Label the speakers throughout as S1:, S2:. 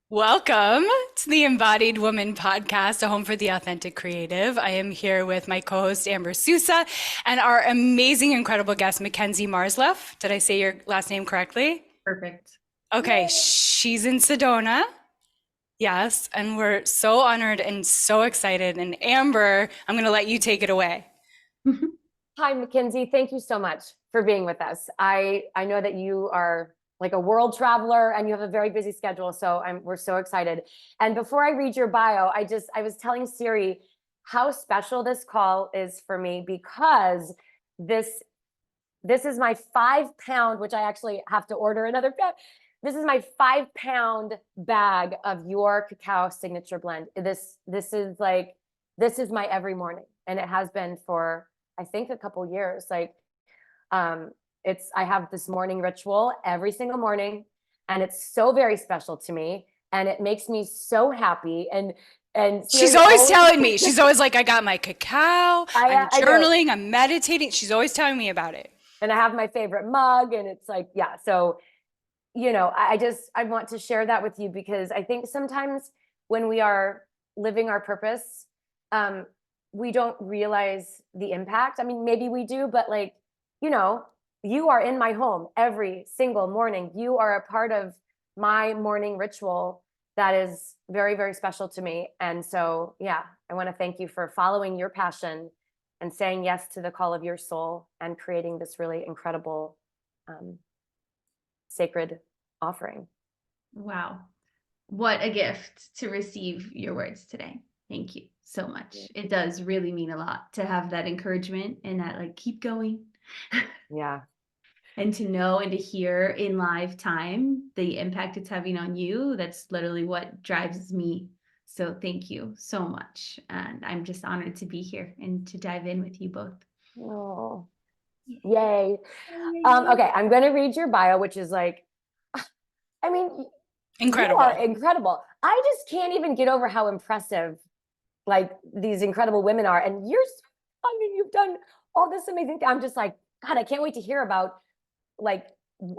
S1: Welcome to the Embodied Woman podcast, a home for the authentic creative. I am here with my co-host Amber Sousa and our amazing, incredible guest, Makenzie Marzluff. Did I say your last name correctly?
S2: Perfect.
S1: Okay, she's in Sedona. Yes, and we're so honored and so excited. And Amber, I'm going to let you take it away.
S3: Hi, Makenzie. Thank you so much for being with us. I know that you are like a world traveler and you have a very busy schedule, so we're so excited. And before I read your bio, I was telling Siri how special this call is for me because this is my 5-pound, which I actually have to order another pound. This is my 5-pound bag of your cacao signature blend. This is my every morning, and it has been for I think a couple years. I have this morning ritual every single morning, and it's so very special to me, and it makes me so happy. And
S1: she's always telling me, she's always like, I got my cacao, I'm journaling, I'm meditating. She's always telling me about it.
S3: And I have my favorite mug, and it's like, yeah. So, I want to share that with you because I think sometimes when we are living our purpose, we don't realize the impact. I mean, maybe we do, but you are in my home every single morning. You are a part of my morning ritual that is very, very special to me. And so, yeah, I want to thank you for following your passion and saying yes to the call of your soul and creating this really incredible, sacred offering.
S2: Wow. What a gift to receive your words today. Thank you so much. It does really mean a lot to have that encouragement and that keep going.
S3: Yeah.
S2: And to know and to hear in live time the impact it's having on you. That's literally what drives me. So thank you so much. And I'm just honored to be here and to dive in with you both.
S3: Oh, yay. Okay, I'm going to read your bio, which is
S1: incredible.
S3: You are incredible. I just can't even get over how impressive these incredible women are. And you've done all this amazing thing. I'm just like, God, I can't wait to hear about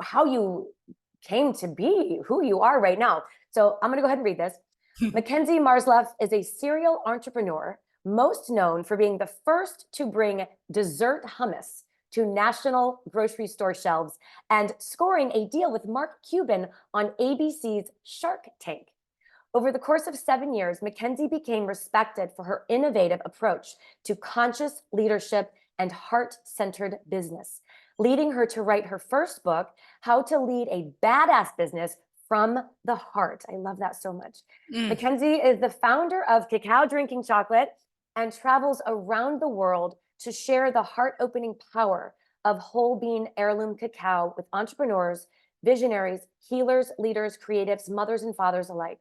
S3: how you came to be who you are right now. So I'm going to go ahead and read this. Makenzie Marzluff is a serial entrepreneur, most known for being the first to bring dessert hummus to national grocery store shelves and scoring a deal with Mark Cuban on ABC's Shark Tank. Over the course of 7 years, Makenzie became respected for her innovative approach to conscious leadership and heart-centered business, leading her to write her first book, How to Lead a Badass Business from the Heart. I love that so much. Makenzie is the founder of Cacao Drinking Chocolate and travels around the world to share the heart-opening power of whole bean heirloom cacao with entrepreneurs, visionaries, healers, leaders, creatives, mothers, and fathers alike.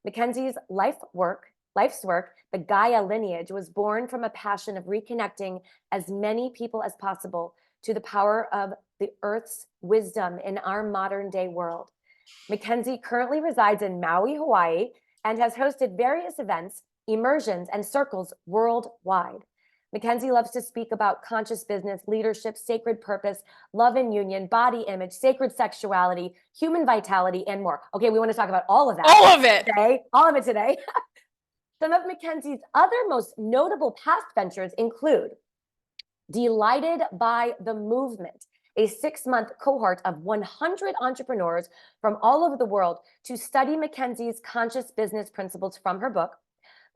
S3: Makenzie's life's work, the Gaia Lineage, was born from a passion of reconnecting as many people as possible to the power of the Earth's wisdom in our modern day world. Makenzie currently resides in Maui, Hawaii, and has hosted various events, immersions, and circles worldwide. Makenzie loves to speak about conscious business, leadership, sacred purpose, love and union, body image, sacred sexuality, human vitality, and more. Okay, we want to talk about all of that.
S1: All of it.
S3: Today. All of it today. Some of Makenzie's other most notable past ventures include Delighted by the Movement, a 6-month cohort of 100 entrepreneurs from all over the world to study Makenzie's conscious business principles from her book.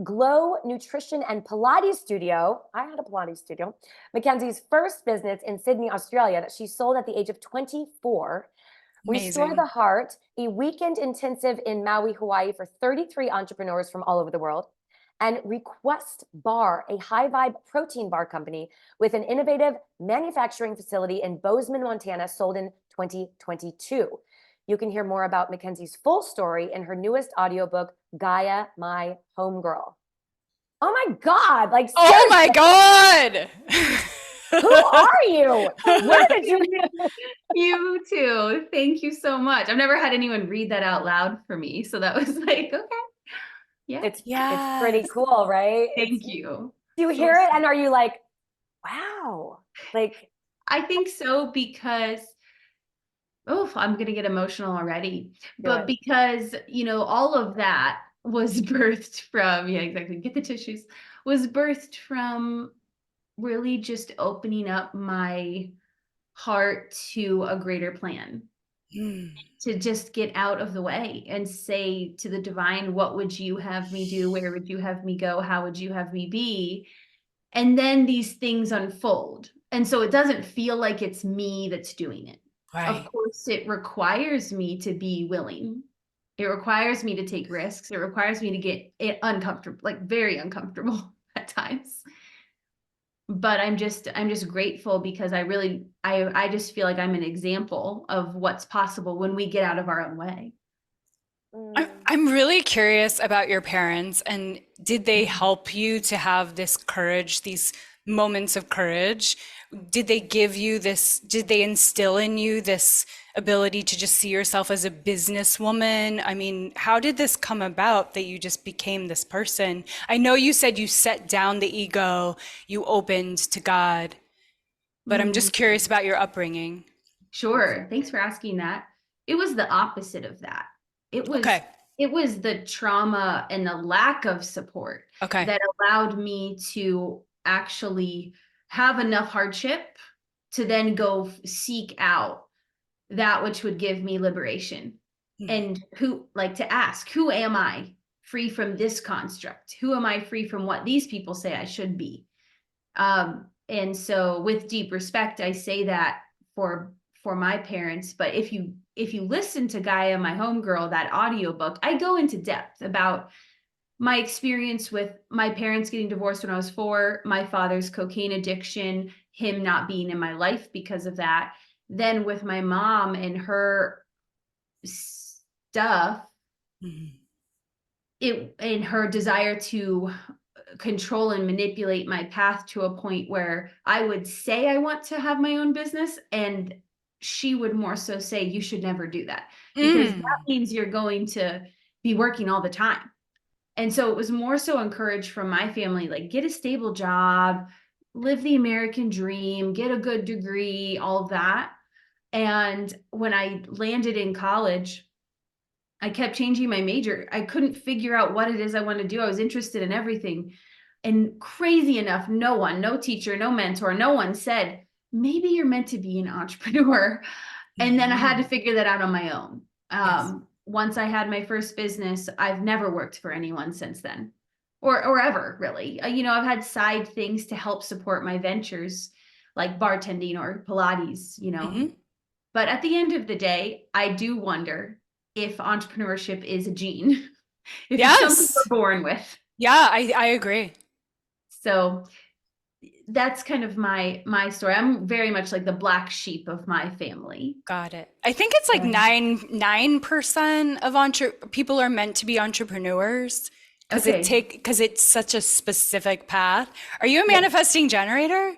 S3: Glow Nutrition and Pilates Studio. I had a Pilates studio. Makenzie's first business in Sydney, Australia, that she sold at the age of 24. Amazing. Restore the Heart, a weekend intensive in Maui, Hawaii for 33 entrepreneurs from all over the world. And Request Bar, a high vibe protein bar company with an innovative manufacturing facility in Bozeman, Montana, sold in 2022. You can hear more about Makenzie's full story in her newest audiobook, Gaia, My Homegirl. Oh my God.
S1: Oh my God.
S3: Who are you? Where did you
S2: You too. Thank you so much. I've never had anyone read that out loud for me. So that was okay. Yeah.
S3: It's pretty cool, right?
S2: Thank you.
S3: Do you hear it? And are you like, wow?
S2: I think so, because Oh, I'm going to get emotional already.
S3: Do
S2: But
S3: it.
S2: because, all of that was birthed from, yeah, exactly. Get the tissues. Was birthed from really just opening up my heart to a greater plan,
S1: Mm.
S2: to just get out of the way and say to the divine, what would you have me do? Where would you have me go? How would you have me be? And then these things unfold. And so it doesn't feel like it's me that's doing it. Of
S1: Right.
S2: course, it requires me to be willing. It requires me to take risks. It requires me to get it uncomfortable, like very uncomfortable at times. But I'm just grateful because I just feel like I'm an example of what's possible when we get out of our own way.
S3: Mm.
S1: I'm really curious about your parents, and did they
S2: Mhm.
S1: help you to have this courage, these moments of courage? Did they give you this, did they instill in you this ability to just see yourself as a businesswoman? I mean, how did this come about that you just became this person? I know you said you set down the ego, you opened to God, but I'm just
S2: Mhm.
S1: curious about your upbringing.
S2: Sure. Thanks for asking that. It was the opposite of that. It was
S1: Okay.
S2: it was the trauma and the lack of support
S1: Okay.
S2: that allowed me to actually have enough hardship to then go seek out that which would give me liberation.
S1: Mm.
S2: And to ask, who am I free from this construct? Who am I free from what these people say I should be? And so with deep respect, I say that for my parents. But if you listen to Gaia, my homegirl, that audiobook, I go into depth about my experience with my parents getting divorced when I was 4, my father's cocaine addiction, him not being in my life because of that. Then with my mom and her stuff,
S1: Mm.
S2: it and her desire to control and manipulate my path to a point where I would say I want to have my own business, and she would more so say you should never do that because that
S1: Mm.
S2: means you're going to be working all the time. And so it was more so encouraged from my family, like get a stable job, live the American dream, get a good degree, all of that. And when I landed in college, I kept changing my major. I couldn't figure out what it is I want to do. I was interested in everything. And crazy enough, no one, no teacher, no mentor, no one said, maybe you're meant to be an entrepreneur. And then I had to
S1: Mhm.
S2: figure that out on my own.
S1: Yes.
S2: Once I had my first business, I've never worked for anyone since then, or ever really. I've had side things to help support my ventures, like bartending or Pilates.
S1: Hmm.
S2: But at the end of the day, I do wonder if entrepreneurship is a gene, if it's something
S1: Yes.
S2: we're born with.
S1: Yeah, I agree.
S2: So that's kind of my story. I'm very much like the black sheep of my family.
S1: Got it. I think it's like
S2: Yeah.
S1: 9% of people are meant to be entrepreneurs
S2: Okay.
S1: because it's such a specific path. Are you a
S2: Yeah.
S1: manifesting generator?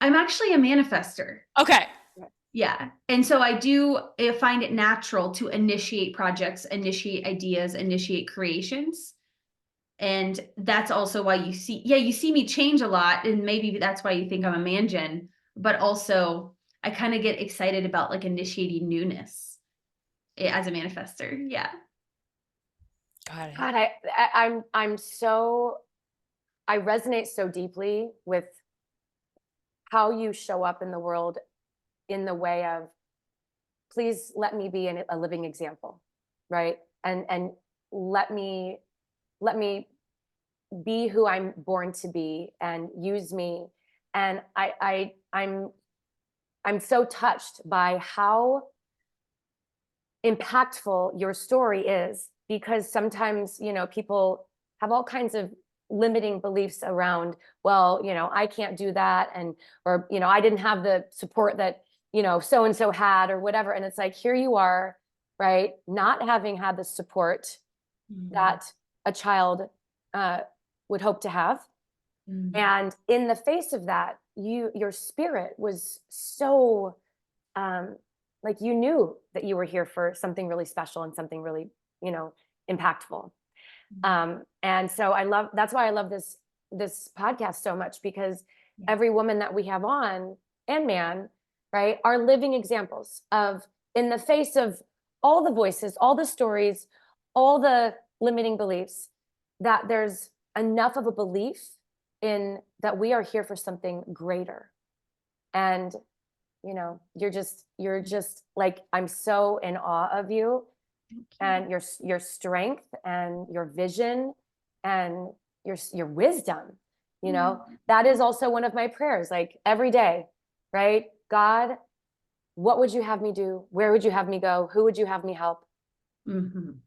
S2: I'm actually a manifester.
S1: Okay.
S2: Yeah. And so I find it natural to initiate projects, initiate ideas, initiate creations. And that's also why you see me change a lot. And maybe that's why you think I'm a man gen, but also I kind of get excited about like initiating newness as a manifester. Yeah.
S1: Got it.
S3: God, I resonate so deeply with how you show up in the world in the way of, please let me be a living example, right? And let me let me be who I'm born to be and use me. And I'm so touched by how impactful your story is, because sometimes, people have all kinds of limiting beliefs around, well, I can't do that. Or, I didn't have the support that, so and so had, or whatever. And it's like, here you are, right? Not having had the support
S2: Mhm.
S3: that a child would hope to have.
S2: Mhm.
S3: And in the face of that, your spirit was so like you knew that you were here for something really special and something really, impactful. And so that's why I love this podcast so much, because
S2: Yeah.
S3: every woman that we have on, and man, right, are living examples of in the face of all the voices, all the stories, all the limiting beliefs, that there's enough of a belief in that we are here for something greater. And, you know, you're just like, I'm so in awe of you and your strength and your vision and your wisdom. You know, that is also one of my prayers, like every day, right? God, what would you have me do? Where would you have me go? Who would you have me help?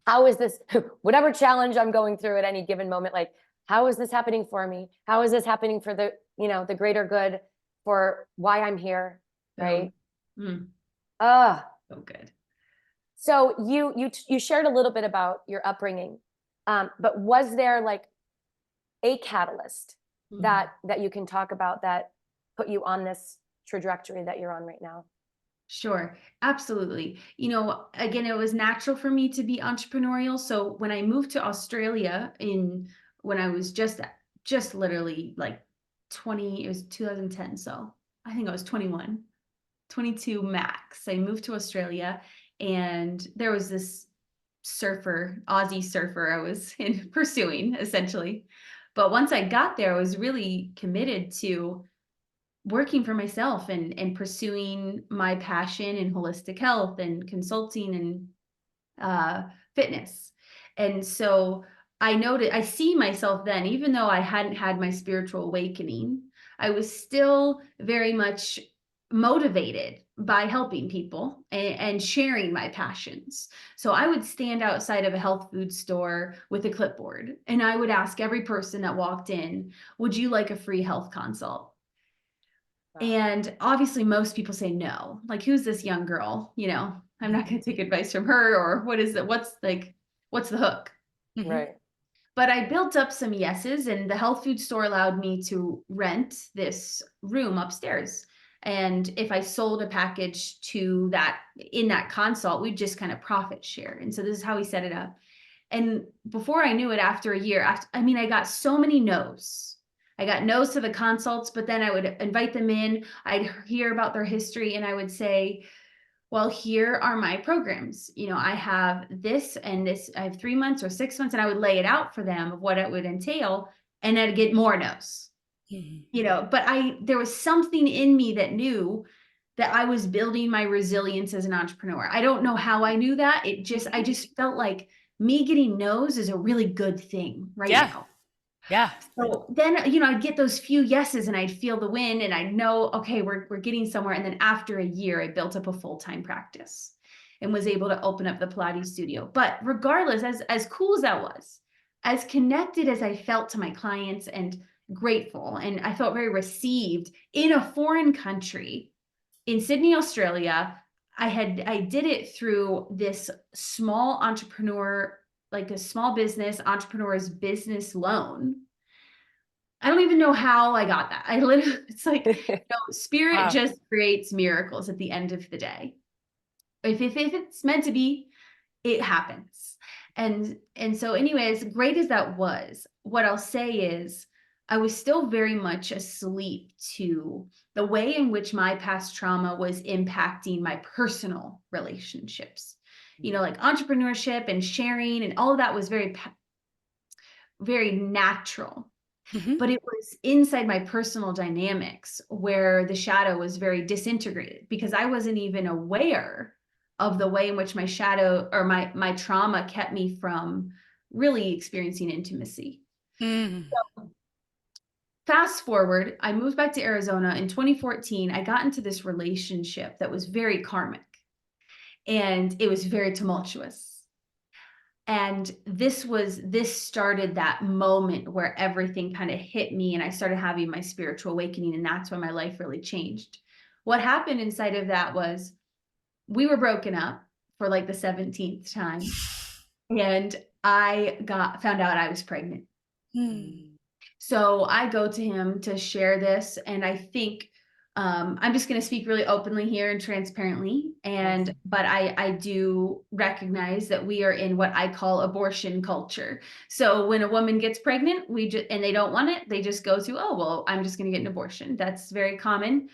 S3: How is this, whatever challenge I'm going through at any given moment, like, how is this happening for me? How is this happening for the, you know, the greater good, for why I'm here, right?
S2: So good.
S3: So you shared a little bit about your upbringing, but was there like a catalyst that you can talk about that put you on this trajectory that you're on right now?
S2: Sure, absolutely. You know, again, it was natural for me to be entrepreneurial. So when I moved to Australia when I was just literally like 20, it was 2010. So I think I was 21, 22 max. I moved to Australia and there was this Aussie surfer I was pursuing essentially. But once I got there, I was really committed to working for myself and pursuing my passion in holistic health and consulting and fitness. And so I see myself then, even though I hadn't had my spiritual awakening, I was still very much motivated by helping people and sharing my passions. So I would stand outside of a health food store with a clipboard and I would ask every person that walked in, would you like a free health consult? And obviously most people say no, like, who's this young girl? You know, I'm not going to take advice from her, or what is it? What's the hook?
S3: Right.
S2: But I built up some yeses, and the health food store allowed me to rent this room upstairs. And if I sold a package to that, in that consult, we'd just kind of profit share. And so this is how we set it up. And before I knew it, after a year, I got so many no's. I got no's to the consults, but then I would invite them in. I'd hear about their history and I would say, well, here are my programs. You know, I have this and this, I have 3 months or 6 months, and I would lay it out for them of what it would entail. And I'd get more no's, you know, but there was something in me that knew that I was building my resilience as an entrepreneur. I don't know how I knew that. I just felt like me getting no's is a really good thing right now.
S1: Yeah.
S2: So then, you know, I'd get those few yeses and I'd feel the win and I'd know, okay, we're getting somewhere. And then after a year, I built up a full-time practice and was able to open up the Pilates studio. But regardless, as cool as that was, as connected as I felt to my clients and grateful, and I felt very received in a foreign country, in Sydney, Australia, I did it through this small entrepreneur, like a small business entrepreneur's business loan. I don't even know how I got that. I literally, it's like, you know, spirit just creates miracles at the end of the day. If it's meant to be, it happens. And so anyways, great as that was, what I'll say is I was still very much asleep to the way in which my past trauma was impacting my personal relationships. You know, like entrepreneurship and sharing and all of that was very, very natural. But it was inside my personal dynamics where the shadow was very disintegrated because I wasn't even aware of the way in which my shadow or my trauma kept me from really experiencing intimacy. So, fast forward, I moved back to Arizona in 2014. I got into this relationship that was very karmic and it was very tumultuous. And this started that moment where everything kind of hit me and I started having my spiritual awakening. And that's when my life really changed. What happened inside of that was we were broken up for like the 17th time. And I found out I was pregnant. So I go to him to share this. And I think I'm just going to speak really openly here and transparently. But I do recognize that we are in what I call abortion culture. So when a woman gets pregnant, and they don't want it, they just go to, oh, well, I'm just going to get an abortion. That's very common.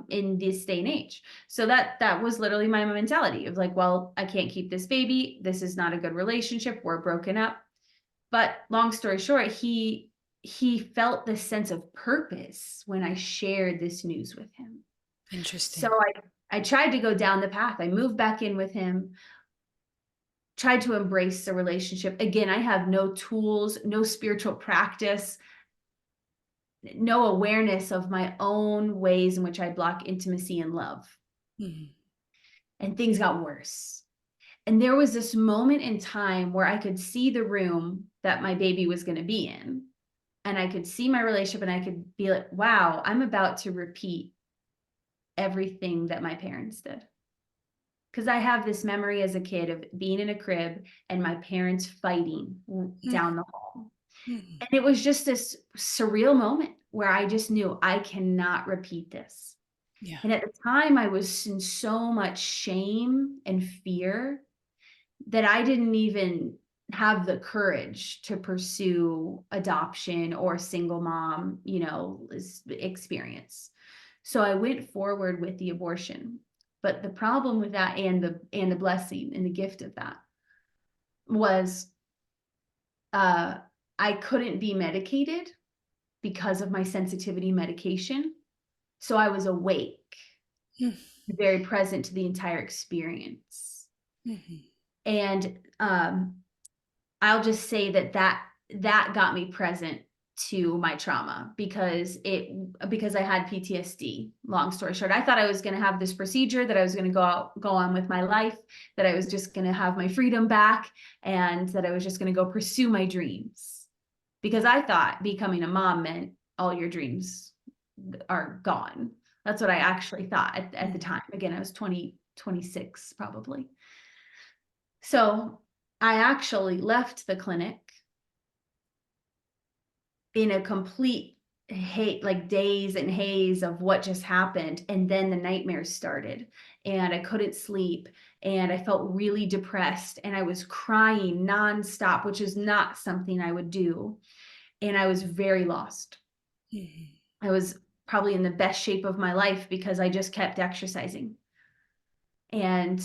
S2: in this day and age. So that was literally my mentality of like, well, I can't keep this baby. This is not a good relationship. We're broken up. But long story short, he felt this sense of purpose when I shared this news with him.
S1: Interesting.
S2: So I tried to go down the path. I moved back in with him, tried to embrace the relationship. Again, I have no tools, no spiritual practice, no awareness of my own ways in which I block intimacy and love.
S1: Mm-hmm.
S2: And things got worse. And there was this moment in time where I could see the room that my baby was going to be in. And I could see my relationship and I could be like, wow, I'm about to repeat everything that my parents did. Because I have this memory as a kid of being in a crib and my parents fighting down the hall.
S1: Mm-hmm.
S2: And it was just this surreal moment where I just knew I cannot repeat this.
S1: Yeah.
S2: And at the time I was in so much shame and fear that I didn't even have the courage to pursue adoption or single mom, experience. So I went forward with the abortion. But the problem with that and the blessing and the gift of that was I couldn't be medicated because of my sensitivity medication. So I was awake, very present to the entire experience.
S1: Mm-hmm.
S2: And I'll just say that got me present to my trauma because I had PTSD. Long story short, I thought I was going to have this procedure, that I was going to go on with my life, that I was just going to have my freedom back, and that I was just going to go pursue my dreams. Because I thought becoming a mom meant all your dreams are gone. That's what I actually thought at the time. Again, I was 26 probably. So I actually left the clinic in a complete daze and haze of what just happened. And then the nightmares started and I couldn't sleep and I felt really depressed and I was crying nonstop, which is not something I would do. And I was very lost. I was probably in the best shape of my life because I just kept exercising. And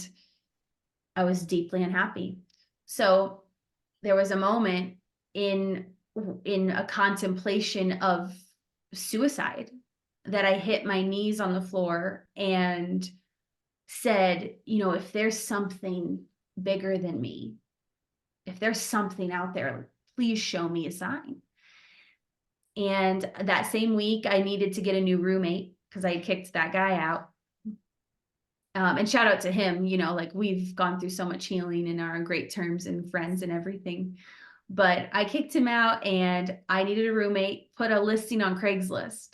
S2: I was deeply unhappy. So there was a moment in a contemplation of suicide that I hit my knees on the floor and said, if there's something bigger than me, if there's something out there, please show me a sign. And that same week, I needed to get a new roommate because I had kicked that guy out. And shout out to him, we've gone through so much healing and are on great terms and friends and everything. But I kicked him out and I needed a roommate, put a listing on Craigslist,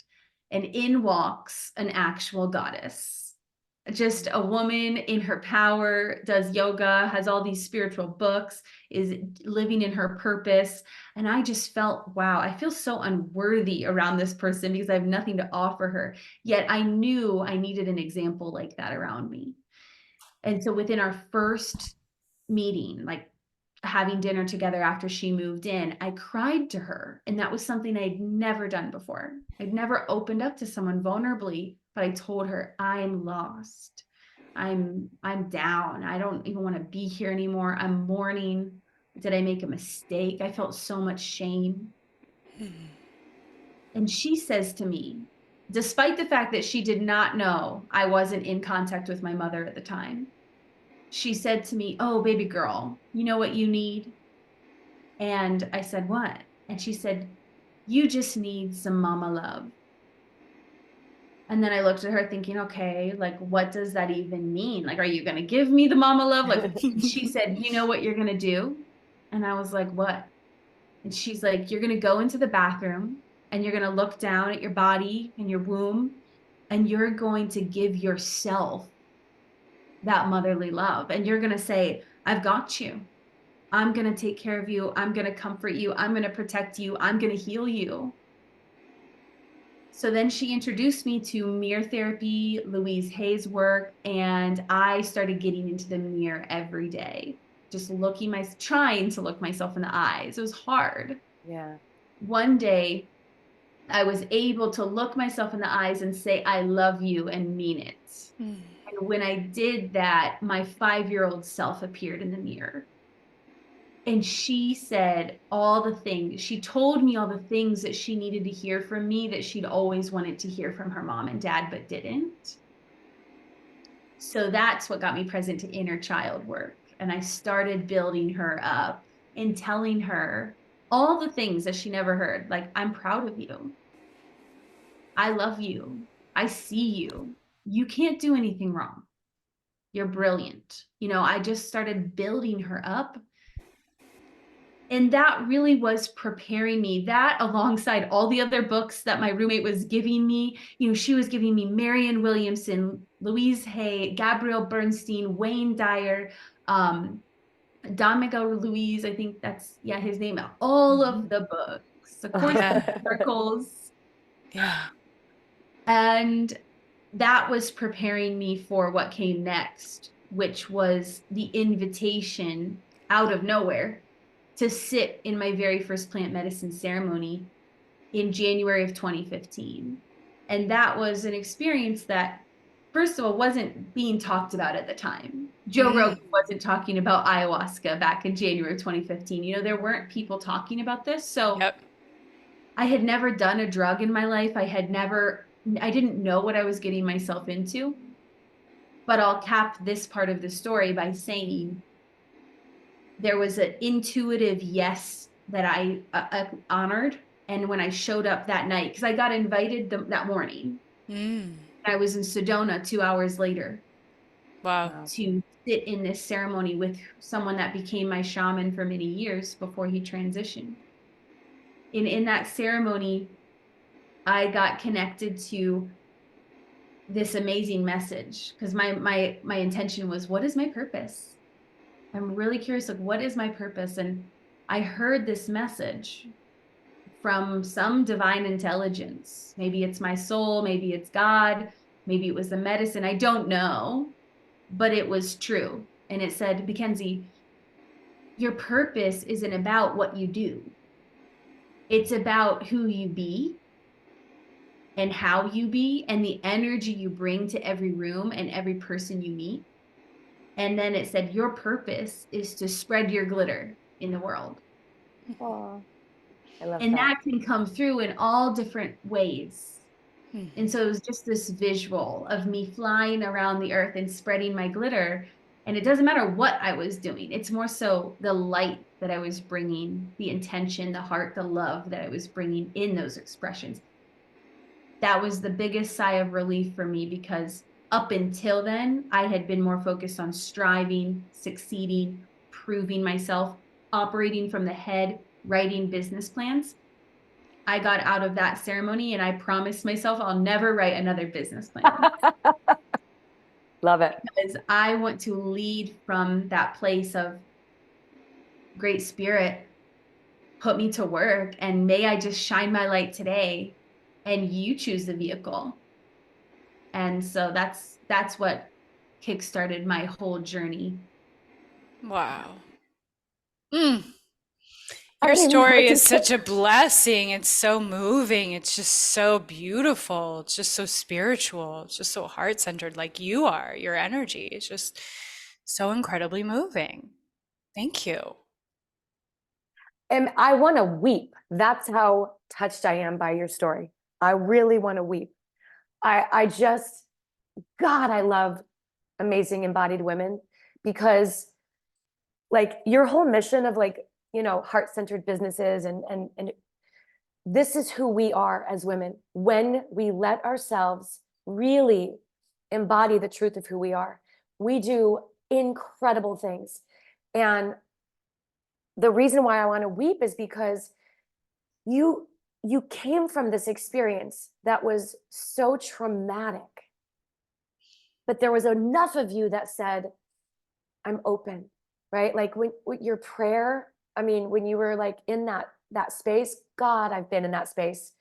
S2: and in walks an actual goddess. Just a woman in her power, does yoga, has all these spiritual books, is living in her purpose. And I just felt, wow, I feel so unworthy around this person because I have nothing to offer her. Yet I knew I needed an example like that around me. And so within our first meeting, like having dinner together after she moved in, I cried to her. And that was something I'd never done before. I'd never opened up to someone vulnerably, but I told her, I'm lost. I'm down. I don't even want to be here anymore. I'm mourning. Did I make a mistake? I felt so much shame. And she says to me, despite the fact that she did not know I wasn't in contact with my mother at the time, she said to me, oh, baby girl, you know what you need? And I said, what? And she said, you just need some mama love. And then I looked at her thinking, okay, like, what does that even mean? Like, are you going to give me the mama love? Like, she said, you know what you're going to do? And I was like, what? And she's like, you're going to go into the bathroom and you're going to look down at your body and your womb and you're going to give yourself that motherly love. And you're going to say, I've got you. I'm going to take care of you. I'm going to comfort you. I'm going to protect you. I'm going to heal you. So then she introduced me to mirror therapy, Louise Hay's work, and I started getting into the mirror every day, just trying to look myself in the eyes. It was hard.
S3: Yeah.
S2: One day, I was able to look myself in the eyes and say, I love you, and mean it. And when I did that, my 5-year-old self appeared in the mirror. And she said all the things, she told me all the things that she needed to hear from me that she'd always wanted to hear from her mom and dad, but didn't. So that's what got me present to inner child work. And I started building her up and telling her all the things that she never heard. Like, I'm proud of you. I love you. I see you. You can't do anything wrong. You're brilliant. You know, I just started building her up. And that really was preparing me, that alongside all the other books that my roommate was giving me. You know, she was giving me Marianne Williamson, Louise Hay, Gabrielle Bernstein, Wayne Dyer, Don Miguel Ruiz, I think that's, yeah, his name, all of the books, of course, circles.
S1: Yeah.
S2: And that was preparing me for what came next, which was the invitation out of nowhere to sit in my very first plant medicine ceremony in January of 2015. And that was an experience that, first of all, wasn't being talked about at the time. Joe Rogan wasn't talking about ayahuasca back in January of 2015. You know, there weren't people talking about this. So I had never done a drug in my life. I didn't know what I was getting myself into. But I'll cap this part of the story by saying there was an intuitive yes that I honored. And when I showed up that night, because I got invited that morning, I was in Sedona 2 hours later.
S1: Wow.
S2: To sit in this ceremony with someone that became my shaman for many years before he transitioned. And in that ceremony, I got connected to this amazing message, because my intention was, what is my purpose? I'm really curious, like, what is my purpose? And I heard this message from some divine intelligence. Maybe it's my soul, maybe it's God, maybe it was the medicine. I don't know, but it was true. And it said, Makenzie, your purpose isn't about what you do. It's about who you be and how you be and the energy you bring to every room and every person you meet. And then it said, your purpose is to spread your glitter in the world.
S3: Oh, I love
S2: And
S3: that.
S2: that can come through in all different ways. And so it was just this visual of me flying around the earth and spreading my glitter. And it doesn't matter what I was doing. It's more so the light that I was bringing, the intention, the heart, the love that I was bringing in those expressions. That was the biggest sigh of relief for me, because up until then, I had been more focused on striving, succeeding, proving myself, operating from the head, writing business plans. I got out of that ceremony and I promised myself I'll never write another business plan.
S3: Love it.
S2: Because I want to lead from that place of great spirit, put me to work, and may I just shine my light today and you choose the vehicle. And so that's what kickstarted my whole journey.
S1: Wow.
S3: I
S1: Your
S3: don't even know
S1: story
S3: what to
S1: is
S3: say.
S1: such a blessing. It's so moving. It's just so beautiful. It's just so spiritual. It's just so heart-centered, like you are. Your energy is just so incredibly moving. Thank you.
S3: And I want to weep. That's how touched I am by your story. I really want to weep. I just, God, I love amazing embodied women, because like your whole mission of, like, you know, heart-centered businesses and this is who we are as women when we let ourselves really embody the truth of who we are. We do incredible things. And the reason why I want to weep is because you came from this experience that was so traumatic, but there was enough of you that said, I'm open, right? Like when your prayer, I mean, when you were like in that space, God, I've been in that space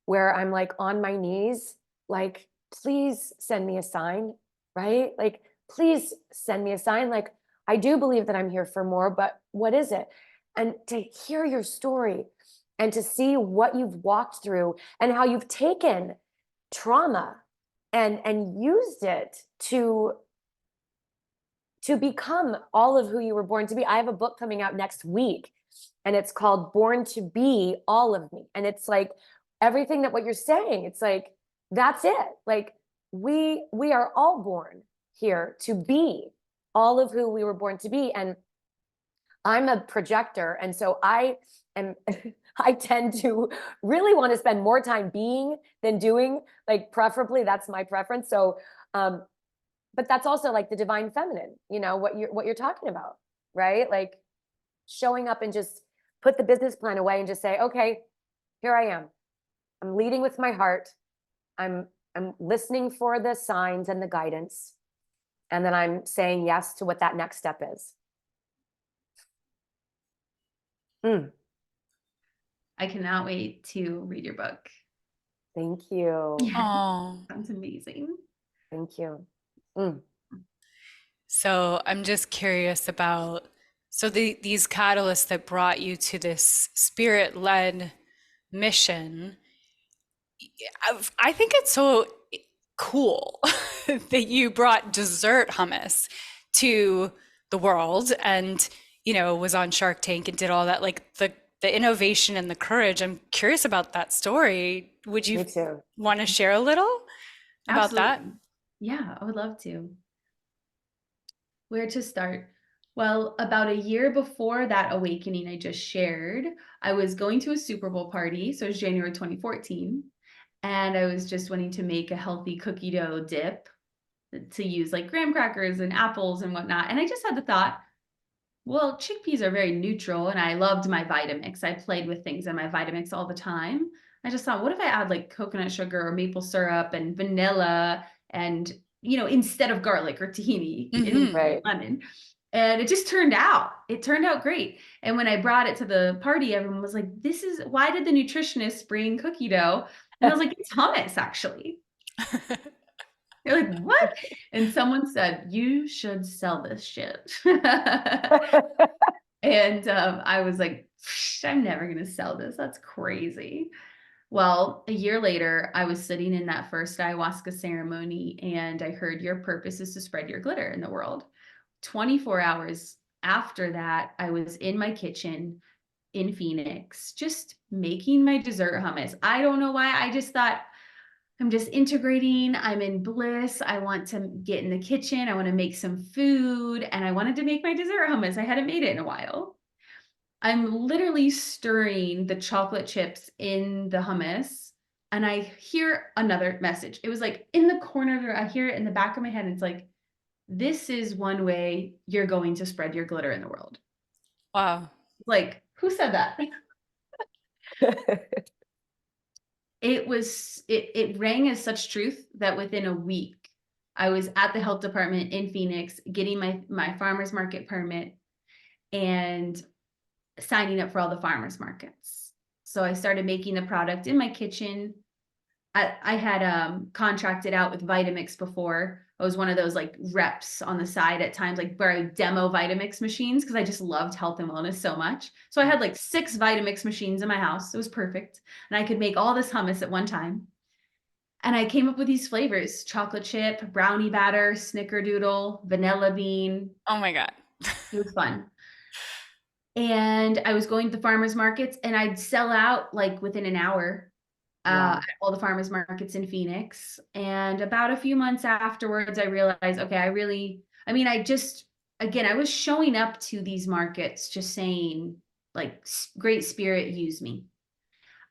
S3: where I'm like on my knees, like, please send me a sign, right? Like, please send me a sign. Like, I do believe that I'm here for more, but what is it? And to hear your story and to see what you've walked through and how you've taken trauma and used it to become all of who you were born to be. I have a book coming out next week, and it's called Born to Be All of Me. And it's like everything that what you're saying, it's like, that's it. Like we are all born here to be all of who we were born to be. And I'm a projector. And so I tend to really want to spend more time being than doing, like preferably that's my preference. So, but that's also like the divine feminine, you know, what you're talking about, right? Like showing up and just put the business plan away and just say, okay, here I am. I'm leading with my heart. I'm listening for the signs and the guidance. And then I'm saying yes to what that next step is.
S2: I cannot wait to read your book.
S3: Thank you.
S1: Oh,
S2: Sounds amazing.
S3: Thank you.
S1: so I'm just curious about, so these catalysts that brought you to this spirit-led mission. I think it's so cool that you brought dessert hummus to the world and, you know, was on Shark Tank and did all that, like the innovation and the courage. I'm curious about that story. Would
S3: Me
S1: you
S3: too.
S1: want to share a little about that?
S2: Absolutely. Yeah, I would love to. Where to start? Well, about a year before that awakening I just shared, I was going to a Super Bowl party. So it was January 2014. And I was just wanting to make a healthy cookie dough dip to use like graham crackers and apples and whatnot. And I just had the thought, well, chickpeas are very neutral, and I loved my Vitamix. I played with things in my Vitamix all the time. I just thought, what if I add like coconut sugar or maple syrup and vanilla and, you know, instead of garlic or tahini and
S3: Right.
S2: lemon. And it just turned out great. And when I brought it to the party, everyone was like, why did the nutritionist bring cookie dough? And I was like, it's hummus, actually. They're like, what? And someone said, you should sell this shit. And I was like, I'm never going to sell this. That's crazy. Well, a year later, I was sitting in that first ayahuasca ceremony, and I heard your purpose is to spread your glitter in the world. 24 hours after that, I was in my kitchen in Phoenix, just making my dessert hummus. I don't know why. I just thought, I'm just integrating. I'm in bliss. I want to get in the kitchen. I want to make some food. And I wanted to make my dessert hummus. I hadn't made it in a while. I'm literally stirring the chocolate chips in the hummus. And I hear another message. It was like in the corner, I hear it in the back of my head. And it's like, this is one way you're going to spread your glitter in the world.
S1: Wow.
S2: Like, who said that? It rang as such truth that within a week, I was at the health department in Phoenix getting my farmer's market permit and signing up for all the farmers markets. So I started making the product in my kitchen. I had contracted out with Vitamix before. I was one of those like reps on the side at times, like where I demo Vitamix machines because I just loved health and wellness so much. So I had like 6 Vitamix machines in my house. It was perfect. And I could make all this hummus at one time. And I came up with these flavors: chocolate chip, brownie batter, snickerdoodle, vanilla bean.
S1: Oh my God.
S2: It was fun. And I was going to the farmers markets, and I'd sell out like within an hour.
S3: Wow.
S2: At all the farmers markets in Phoenix. And about a few months afterwards, I realized, okay, I was showing up to these markets just saying, like, great spirit, use me.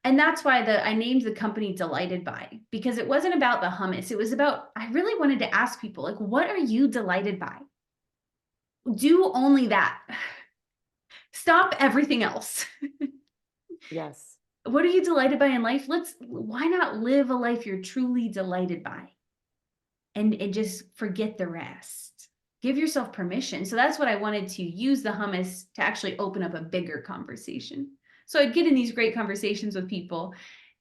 S2: And that's why I named the company Delighted By, because it wasn't about the hummus. It was about, I really wanted to ask people, like, what are you delighted by? Do only that. Stop everything else.
S3: Yes.
S2: What are you delighted by in life? Why not live a life you're truly delighted by and just forget the rest? Give yourself permission. So that's what I wanted to use the hummus to actually open up a bigger conversation. So I'd get in these great conversations with people.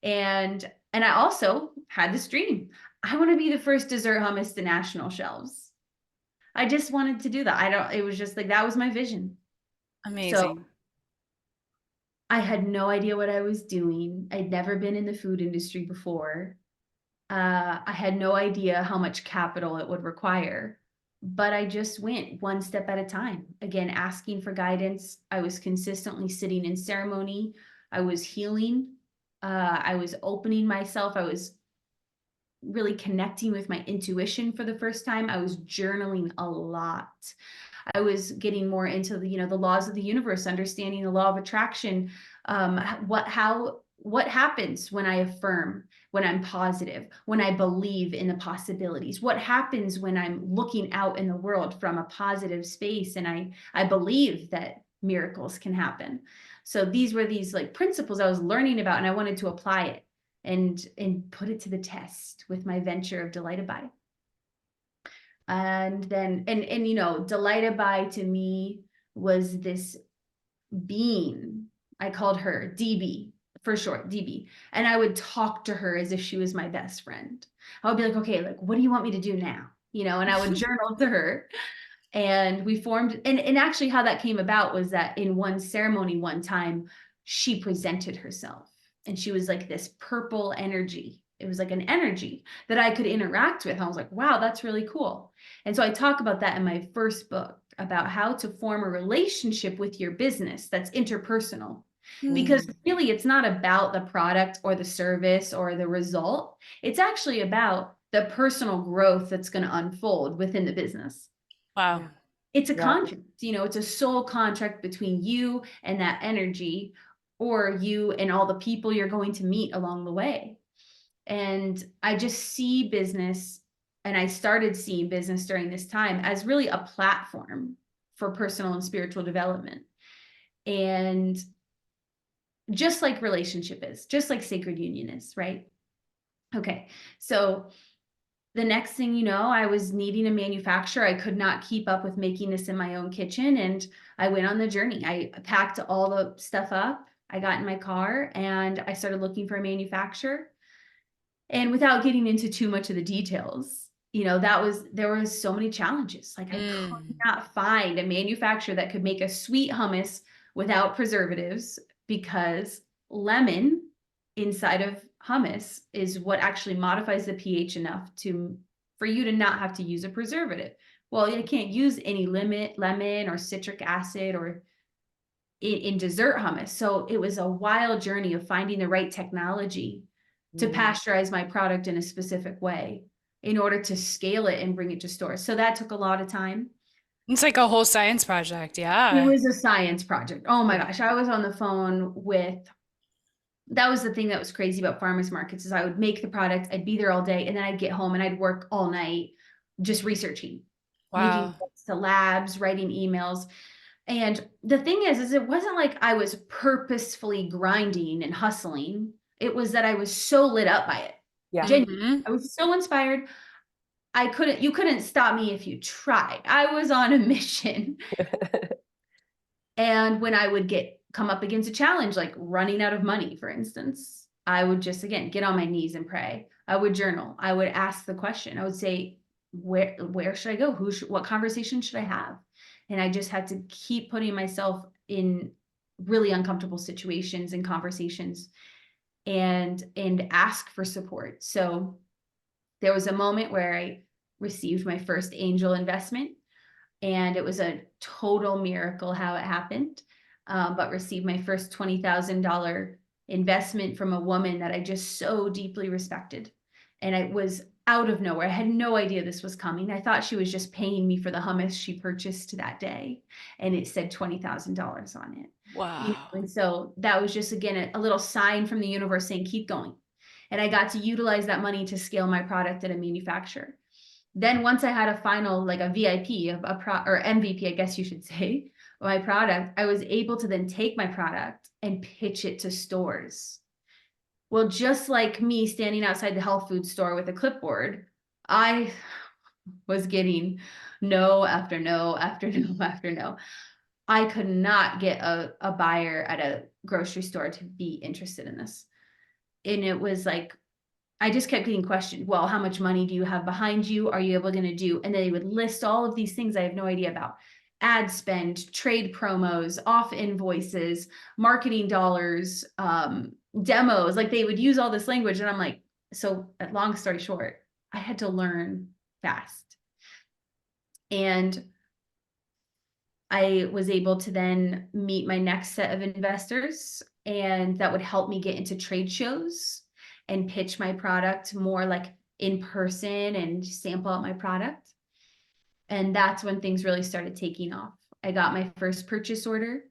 S2: And I also had this dream. I want to be the first dessert hummus to national shelves. I just wanted to do that. It was just like, that was my vision.
S1: Amazing.
S2: So I had no idea what I was doing. I'd never been in the food industry before. I had no idea how much capital it would require, but I just went one step at a time. Again, asking for guidance. I was consistently sitting in ceremony. I was healing. I was opening myself. I was really connecting with my intuition for the first time. I was journaling a lot. I was getting more into the, the laws of the universe, understanding the law of attraction. What happens when I affirm, when I'm positive, when I believe in the possibilities? What happens when I'm looking out in the world from a positive space and I believe that miracles can happen? So these were these like principles I was learning about, and I wanted to apply it and put it to the test with my venture of Delighted By. And then, Delighted By to me was this being. I called her DB for short, DB. And I would talk to her as if she was my best friend. I would be like, okay, like, what do you want me to do now? And I would journal to her. And we formed, and actually how that came about was that in one ceremony, one time, she presented herself. And she was like this purple energy. It was like an energy that I could interact with. I was like, wow, that's really cool. And so I talk about that in my first book, about how to form a relationship with your business that's interpersonal. Because really, it's not about the product or the service or the result. It's actually about the personal growth that's going to unfold within the business.
S1: Wow.
S2: It's a contract, it's a soul contract between you and that energy, or you and all the people you're going to meet along the way. And I just see business, and I started seeing business during this time as really a platform for personal and spiritual development. And just like relationship is, just like sacred union is, right? Okay, so the next thing you know, I was needing a manufacturer. I could not keep up with making this in my own kitchen. And I went on the journey. I packed all the stuff up. I got in my car and I started looking for a manufacturer. And without getting into too much of the details, there was so many challenges. Like I could not find a manufacturer that could make a sweet hummus without preservatives, because lemon inside of hummus is what actually modifies the pH enough for you to not have to use a preservative. Well, you can't use any lemon or citric acid or in dessert hummus. So it was a wild journey of finding the right technology to pasteurize my product in a specific way in order to scale it and bring it to stores. So that took a lot of time.
S1: It's like a whole science project. Yeah.
S2: It was a science project. Oh my gosh. I was on the phone that was the thing that was crazy about farmers markets, is I would make the product, I'd be there all day, and then I'd get home and I'd work all night just researching, making calls to labs, writing emails. And the thing is it wasn't like I was purposefully grinding and hustling. It was that I was so lit up by it.
S3: Yeah.
S2: Genuinely. I was so inspired. You couldn't stop me if you tried. I was on a mission. And when I would come up against a challenge, like running out of money, for instance, I would just, again, get on my knees and pray. I would journal. I would ask the question. I would say, where should I go? What conversation should I have? And I just had to keep putting myself in really uncomfortable situations and conversations and ask for support. So there was a moment where I received my first angel investment, and it was a total miracle how it happened. But received my first $20,000 investment from a woman that I just so deeply respected. And it was out of nowhere. I had no idea this was coming. I thought she was just paying me for the hummus she purchased that day. And it said $20,000 on it.
S1: Wow.
S2: And so that was just, again, a little sign from the universe saying, keep going. And I got to utilize that money to scale my product at a manufacturer. Then once I had a final, like a VIP, or MVP, I guess you should say, my product, I was able to then take my product and pitch it to stores. Well, just like me standing outside the health food store with a clipboard, I was getting no after no after no after no. I could not get a buyer at a grocery store to be interested in this. And it was like, I just kept getting questioned. Well, how much money do you have behind you? Are you able to do? And then they would list all of these things I have no idea about. ad spend, trade promos, off invoices, marketing dollars, demos. Like they would use all this language. And I'm like, so long story short, I had to learn fast. And I was able to then meet my next set of investors, and that would help me get into trade shows and pitch my product more like in person and sample out my product. And that's when things really started taking off. I got my first purchase order.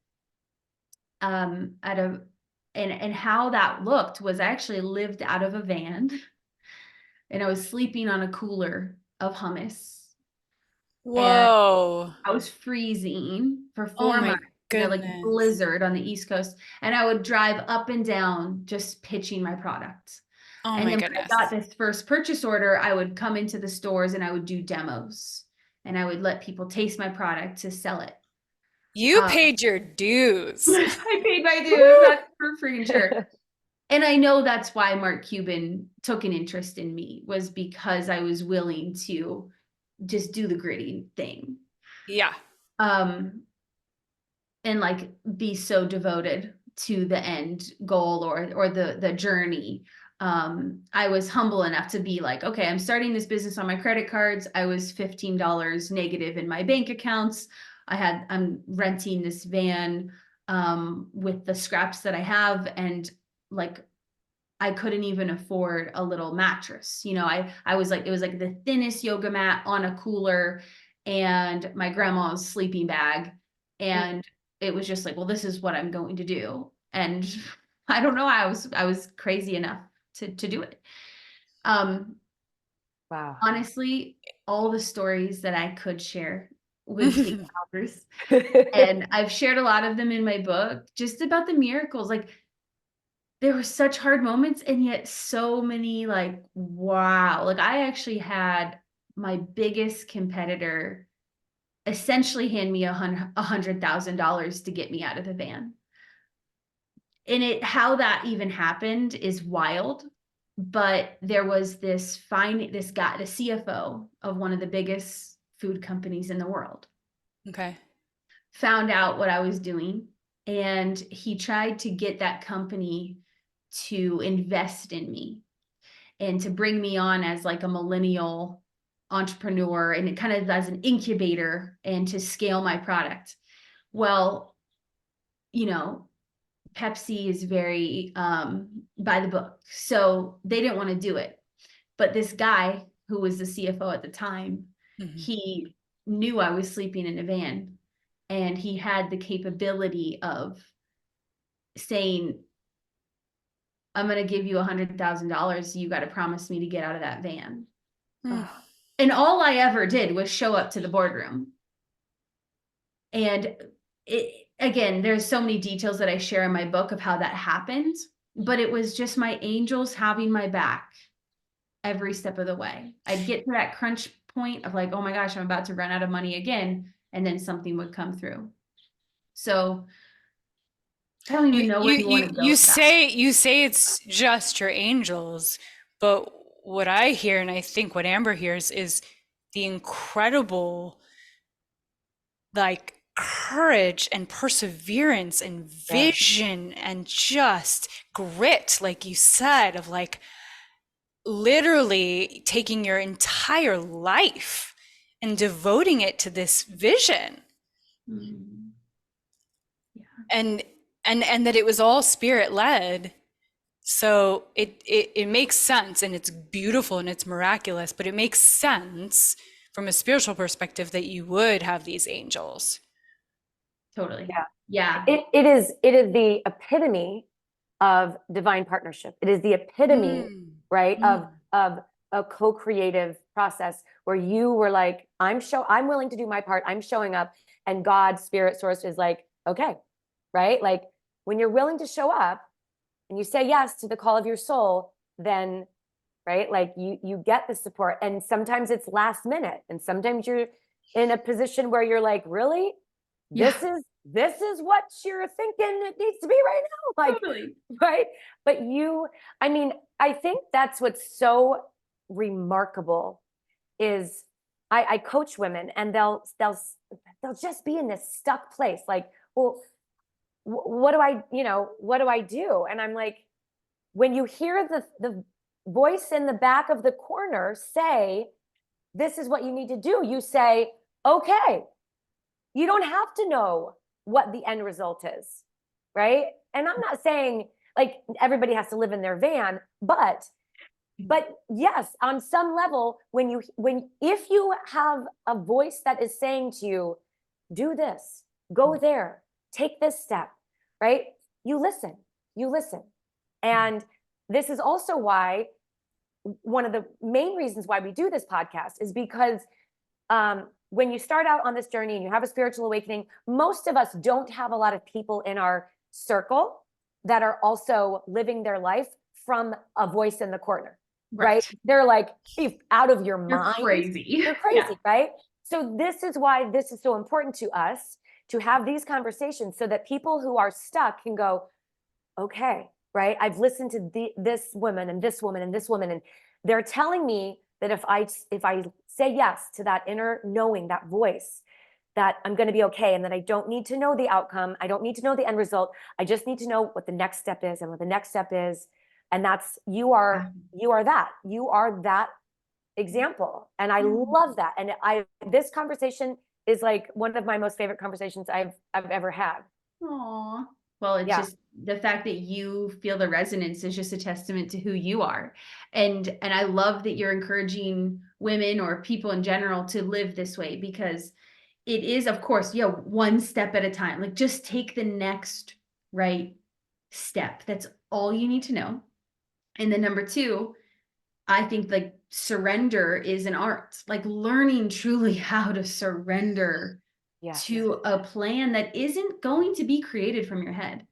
S2: And how that looked was I actually lived out of a van and I was sleeping on a cooler of hummus. And
S1: Whoa.
S2: I was freezing for
S1: Oh
S2: 4
S1: my
S2: months in a like
S1: goodness.
S2: blizzard on the East Coast. And I would drive up and down just pitching my product.
S1: Oh
S2: And
S1: my
S2: then when I
S1: goodness.
S2: got this first purchase order, I would come into the stores and I would do demos and I would let people taste my product to sell it.
S1: You paid your dues.
S2: I paid my dues, that's for freaking sure. And I know that's why Mark Cuban took an interest in me, was because I was willing to just do the gritty thing.
S1: Yeah.
S2: And like be so devoted to the end goal or the journey. I was humble enough to be like, okay, I'm starting this business on my credit cards. I was $15 negative in my bank accounts. I'm renting this van with the scraps that I have, and like I couldn't even afford a little mattress. You know, I was like, it was like the thinnest yoga mat on a cooler and my grandma's sleeping bag. And it was just like, well, this is what I'm going to do. And I don't know, I was crazy enough to do it.
S3: Wow.
S2: Honestly, all the stories that I could share would take hours. And I've shared a lot of them in my book, just about the miracles. Like there were such hard moments and yet so many like, wow. Like I actually had my biggest competitor essentially hand me $100,000 to get me out of the van. And how that even happened is wild. But there was this guy, the CFO of one of the biggest food companies in the world,
S1: Okay.
S2: found out what I was doing, and he tried to get that company to invest in me and to bring me on as like a millennial entrepreneur and kind of as an incubator and to scale my product. Well, you know, Pepsi is very by the book. So they didn't want to do it. But this guy who was the CFO at the time, he knew I was sleeping in a van, and he had the capability of saying, I'm going to give you $100,000. You got to promise me to get out of that van. And all I ever did was show up to the boardroom. And again, there's so many details that I share in my book of how that happened, but it was just my angels having my back every step of the way. I'd get to that crunch point of like, oh my gosh, I'm about to run out of money again. And then something would come through. So I don't even know where you want to go.
S1: You say it's just your angels, but what I hear, and I think what Amber hears, is the incredible like courage and perseverance and vision and just grit, like you said, of like literally taking your entire life and devoting it to this vision.
S2: Yeah.
S1: And that it was all spirit led. So it makes sense, and it's beautiful and it's miraculous, but it makes sense from a spiritual perspective that you would have these angels.
S2: Totally.
S3: Yeah. It is the epitome of divine partnership. It is the epitome, right, of a co-creative process where you were like, I'm willing to do my part. I'm showing up, and God, spirit source is like, okay, right? Like when you're willing to show up and you say yes to the call of your soul, then right, like you get the support. And sometimes it's last minute, and sometimes you're in a position where you're like, really, this is what you're thinking it needs to be right now, like totally. Right? But I mean, I think that's what's so remarkable is I coach women, and they'll just be in this stuck place. Like, well, what do I do? And I'm like, when you hear the voice in the back of the corner say, this is what you need to do, you say, okay, you don't have to know what the end result is, right? And I'm not saying like everybody has to live in their van, but yes, on some level, if you have a voice that is saying to you, do this, go there, take this step, right? You listen. And this is also why one of the main reasons why we do this podcast is because when you start out on this journey and you have a spiritual awakening, most of us don't have a lot of people in our circle that are also living their life from a voice in the corner, right? They're like, out of your mind. You're crazy, right? So this is why this is so important to us, to have these conversations so that people who are stuck can go, okay, right? I've listened to this woman and this woman and this woman, and they're telling me that if I say yes to that inner knowing, that voice, that I'm going to be okay, and that I don't need to know the outcome, I don't need to know the end result, I just need to know what the next step is and what the next step is. And that's, you are that example. And I love that. And this conversation is like one of my most favorite conversations I've ever had.
S2: Aww. Well, it's just the fact that you feel the resonance is just a testament to who you are. And I love that you're encouraging women or people in general to live this way, because it is, of course, one step at a time. Like, just take the next right step. That's all you need to know. And then number two, I think like surrender is an art, like learning truly how to surrender to a plan that isn't going to be created from your head.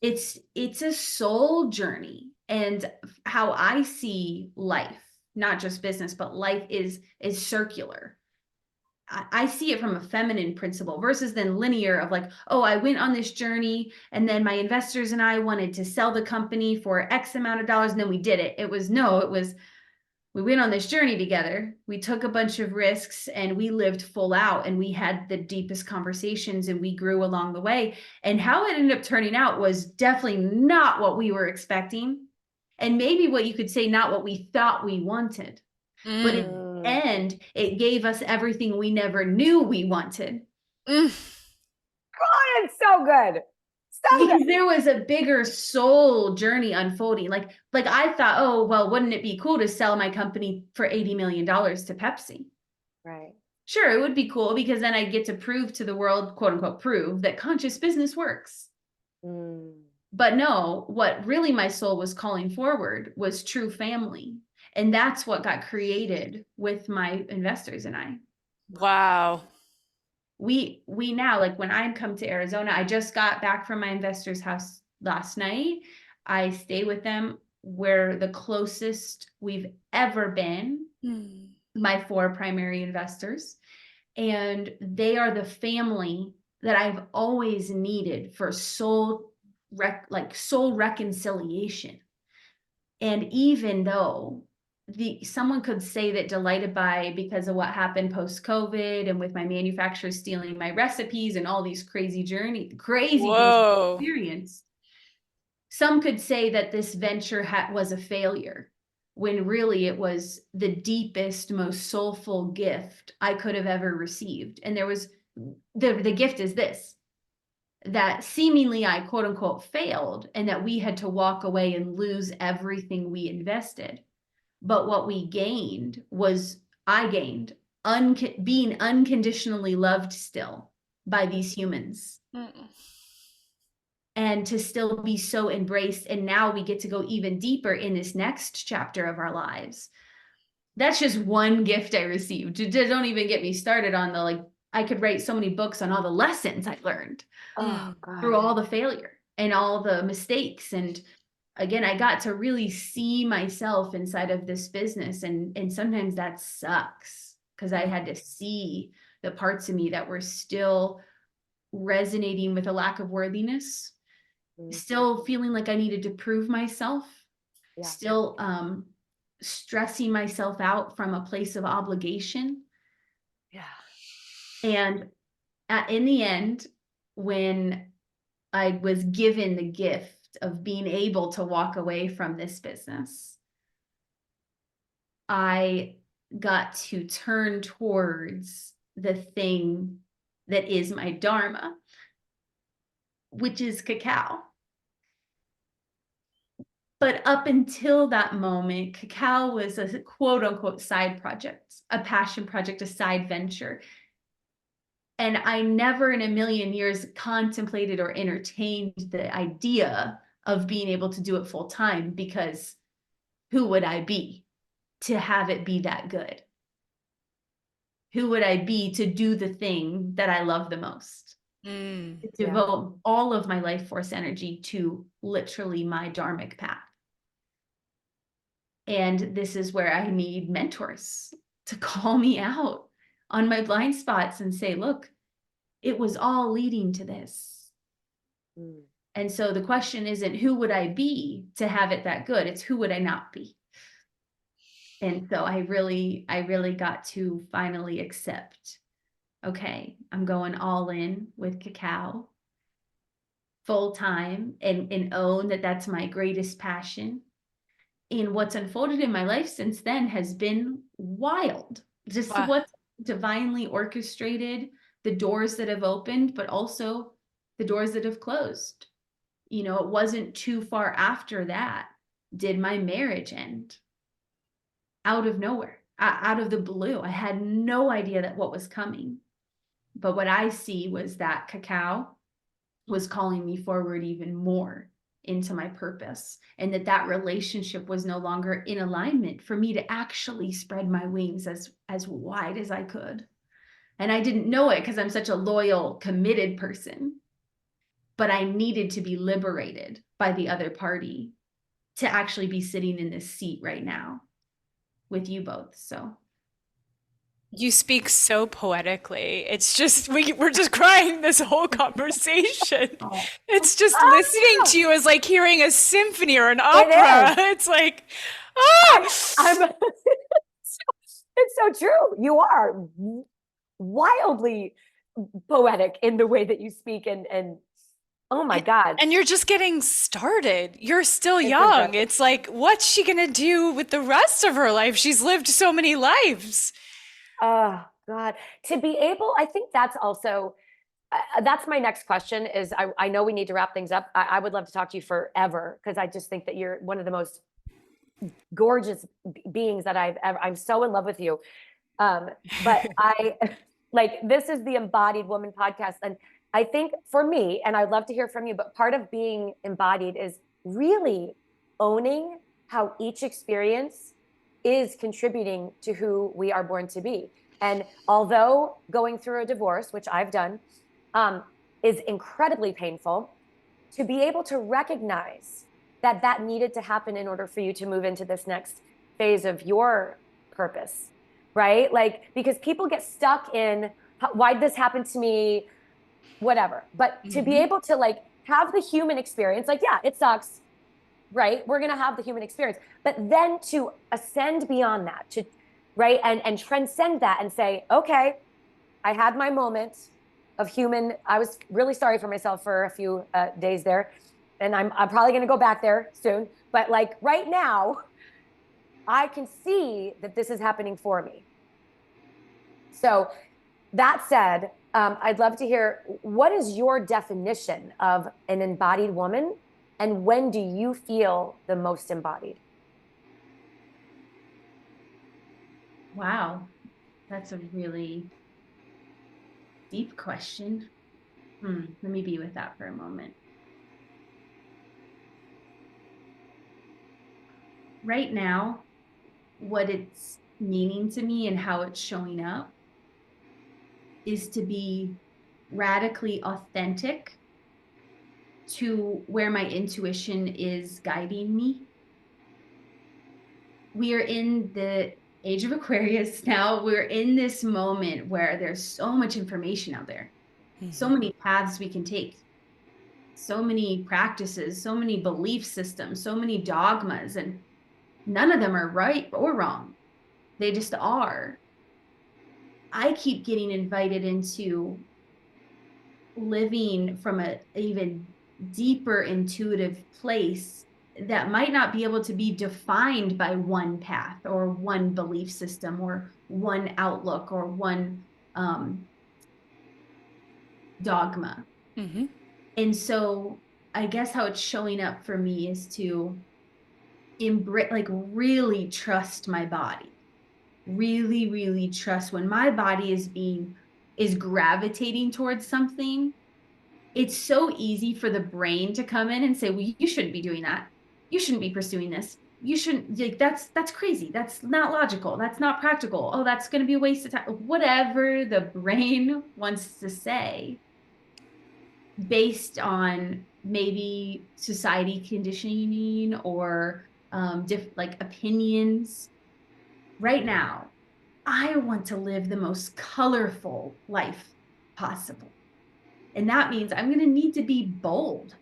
S2: It's a soul journey. And how I see life, not just business, but life is circular. I see it from a feminine principle versus then linear of like, oh, I went on this journey and then my investors and I wanted to sell the company for X amount of dollars and then we did it. We went on this journey together. We took a bunch of risks and we lived full out, and we had the deepest conversations and we grew along the way. And how it ended up turning out was definitely not what we were expecting. And maybe what you could say, not what we thought we wanted. But in the end, it gave us everything we never knew we wanted.
S3: God, it's so good.
S2: Because there was a bigger soul journey unfolding. Like I thought, oh, well, wouldn't it be cool to sell my company for $80 million to Pepsi?
S3: Right.
S2: Sure, it would be cool, because then I'd get to prove to the world, quote unquote, prove that conscious business works. But no, what really my soul was calling forward was true family. And that's what got created with my investors and I.
S1: Wow.
S2: We now, like when I come to Arizona, I just got back from my investor's house last night. I stay with them. We're the closest we've ever been, my 4 primary investors. And they are the family that I've always needed for soul reconciliation. And even though someone could say that Delighted By, because of what happened post-COVID and with my manufacturers stealing my recipes and all these crazy things experienced, some could say that this venture was a failure, when really it was the deepest, most soulful gift I could have ever received. And there was the gift is this, that seemingly I quote unquote failed, and that we had to walk away and lose everything we invested. But what we gained was, I gained being unconditionally loved still by these humans. And to still be so embraced. And now we get to go even deeper in this next chapter of our lives. That's just one gift I received. Don't even get me started on I could write so many books on all the lessons I learned through all the failure and all the mistakes. And again, I got to really see myself inside of this business. And sometimes that sucks, because I had to see the parts of me that were still resonating with a lack of worthiness, still feeling like I needed to prove myself, still stressing myself out from a place of obligation, And in the end, when I was given the gift of being able to walk away from this business, I got to turn towards the thing that is my Dharma, which is cacao. But up until that moment, cacao was a quote unquote side project, a passion project, a side venture. And I never in a million years contemplated or entertained the idea of being able to do it full time, because who would I be to have it be that good? Who would I be to do the thing that I love the most? To devote all of my life force energy to literally my dharmic path. And this is where I need mentors to call me out on my blind spots and say, look, it was all leading to this. And so the question isn't who would I be to have it that good? It's who would I not be? And so I really got to finally accept, okay, I'm going all in with cacao full time, and own that that's my greatest passion. And what's unfolded in my life since then has been wild. Just what's divinely orchestrated, the doors that have opened, but also the doors that have closed. You know, it wasn't too far after that did my marriage end. Out of nowhere, out of the blue. I had no idea that what was coming. But what I see was that cacao was calling me forward even more into my purpose, and that relationship was no longer in alignment for me to actually spread my wings as wide as I could. And I didn't know it because I'm such a loyal, committed person, but I needed to be liberated by the other party to actually be sitting in this seat right now with you both. So
S1: you speak so poetically. It's just we're just crying this whole conversation. It's just listening to you is like hearing a symphony or an opera. It's like,
S3: it's so true. You are wildly poetic in the way that you speak, and oh my God.
S1: And you're just getting started. You're still young.
S3: Incredible.
S1: It's like, what's she gonna do with the rest of her life? She's lived so many lives.
S3: Oh God, to be able, I think that's also, that's my next question is, I know we need to wrap things up. I would love to talk to you forever, because I just think that you're one of the most gorgeous beings that I'm so in love with you. But this is the Embodied Woman podcast. And I think for me, and I'd love to hear from you, but part of being embodied is really owning how each experience is contributing to who we are born to be. And although going through a divorce, which I've done, is incredibly painful, to be able to recognize that needed to happen in order for you to move into this next phase of your purpose, right? Like, because people get stuck in, why'd this happen to me? Whatever. But to be able to have the human experience, yeah, it sucks, right? We're going to have the human experience, but then to ascend beyond that, right? And transcend that and say, okay, I had my moment of human. I was really sorry for myself for a few days there. And I'm probably going to go back there soon. But right now, I can see that this is happening for me. So that said, I'd love to hear, what is your definition of an embodied woman? And when do you feel the most embodied?
S2: wow, that's a really deep question. Let me be with that for a moment. Right now, what it's meaning to me and how it's showing up is to be radically authentic to where my intuition is guiding me. We are in the age of Aquarius now. We're in this moment where there's so much information out there, so many paths we can take, so many practices, so many belief systems, so many dogmas, and none of them are right or wrong. They just are. I keep getting invited into living from an even deeper intuitive place that might not be able to be defined by one path or one belief system or one outlook or one dogma.
S1: Mm-hmm.
S2: And so I guess how it's showing up for me is to embrace, like, really trust my body. Really, really trust when my body is gravitating towards something. It's so easy for the brain to come in and say, well, you shouldn't be doing that. You shouldn't be pursuing this. You shouldn't, like, that's crazy. That's not logical. That's not practical. Oh, that's going to be a waste of time. Whatever the brain wants to say, based on maybe society conditioning or like opinions. Right now, I want to live the most colorful life possible. And that means I'm going to need to be bold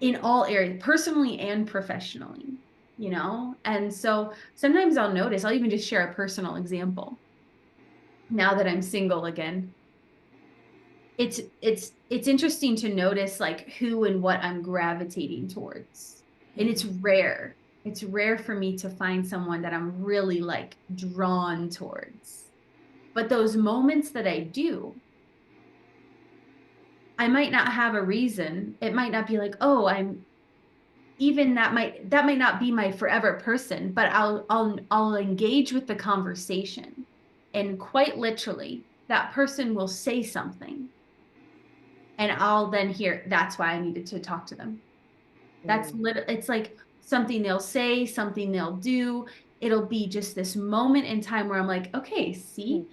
S2: in all areas, personally and professionally, you know? And so sometimes I'll notice, I'll even just share a personal example. Now that I'm single again, it's interesting to notice like who and what I'm gravitating towards. And it's rare. It's rare for me to find someone that I'm really like drawn towards. But those moments that I do, I might not have a reason. It might not be like, oh, I'm even that might not be my forever person, but I'll engage with the conversation. And quite literally, that person will say something. And I'll then hear, that's why I needed to talk to them. That's it's like something they'll say, something they'll do. It'll be just this moment in time where I'm like, okay, see,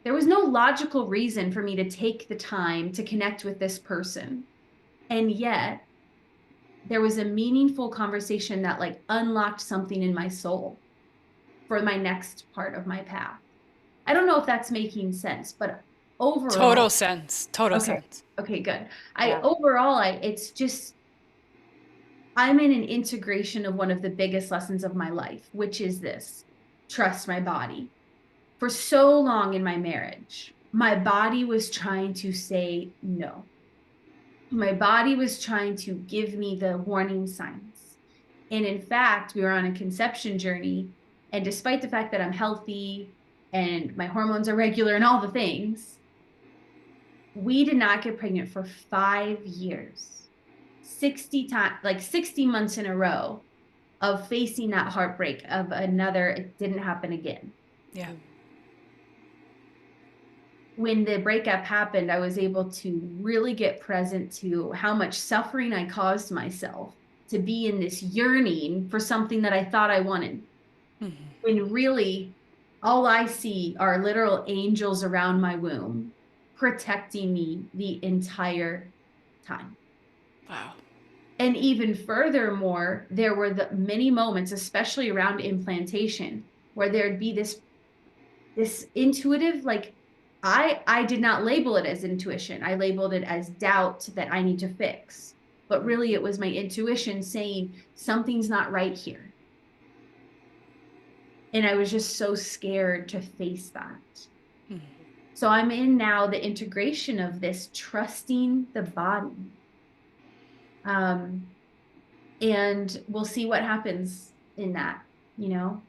S2: there was no logical reason for me to take the time to connect with this person. And yet there was a meaningful conversation that like unlocked something in my soul for my next part of my path. I don't know if that's making sense, but overall,
S1: Total sense. Total
S2: okay,
S1: sense.
S2: okay, good.
S3: Yeah.
S2: It's just, I'm in an integration of one of the biggest lessons of my life, which is this: trust my body. For so long in my marriage, my body was trying to say no. My body was trying to give me the warning signs. And in fact, we were on a conception journey. And despite the fact that I'm healthy and my hormones are regular and all the things, we did not get pregnant for 5 years, 60 times, like 60 months in a row of facing that heartbreak of another, it didn't happen again.
S1: Yeah.
S2: When the breakup happened, I was able to really get present to how much suffering I caused myself to be in this yearning for something that I thought I wanted. Mm-hmm. When really all I see are literal angels around my womb protecting me the entire time.
S1: Wow. And
S2: even furthermore, there were the many moments, especially around implantation, where there'd be this intuitive, like, I did not label it as intuition. I labeled it as doubt that I need to fix. But really, it was my intuition saying something's not right here. And I was just so scared to face that. Mm-hmm. So I'm in now the integration of this, trusting the body. And we'll see what happens in that, you know?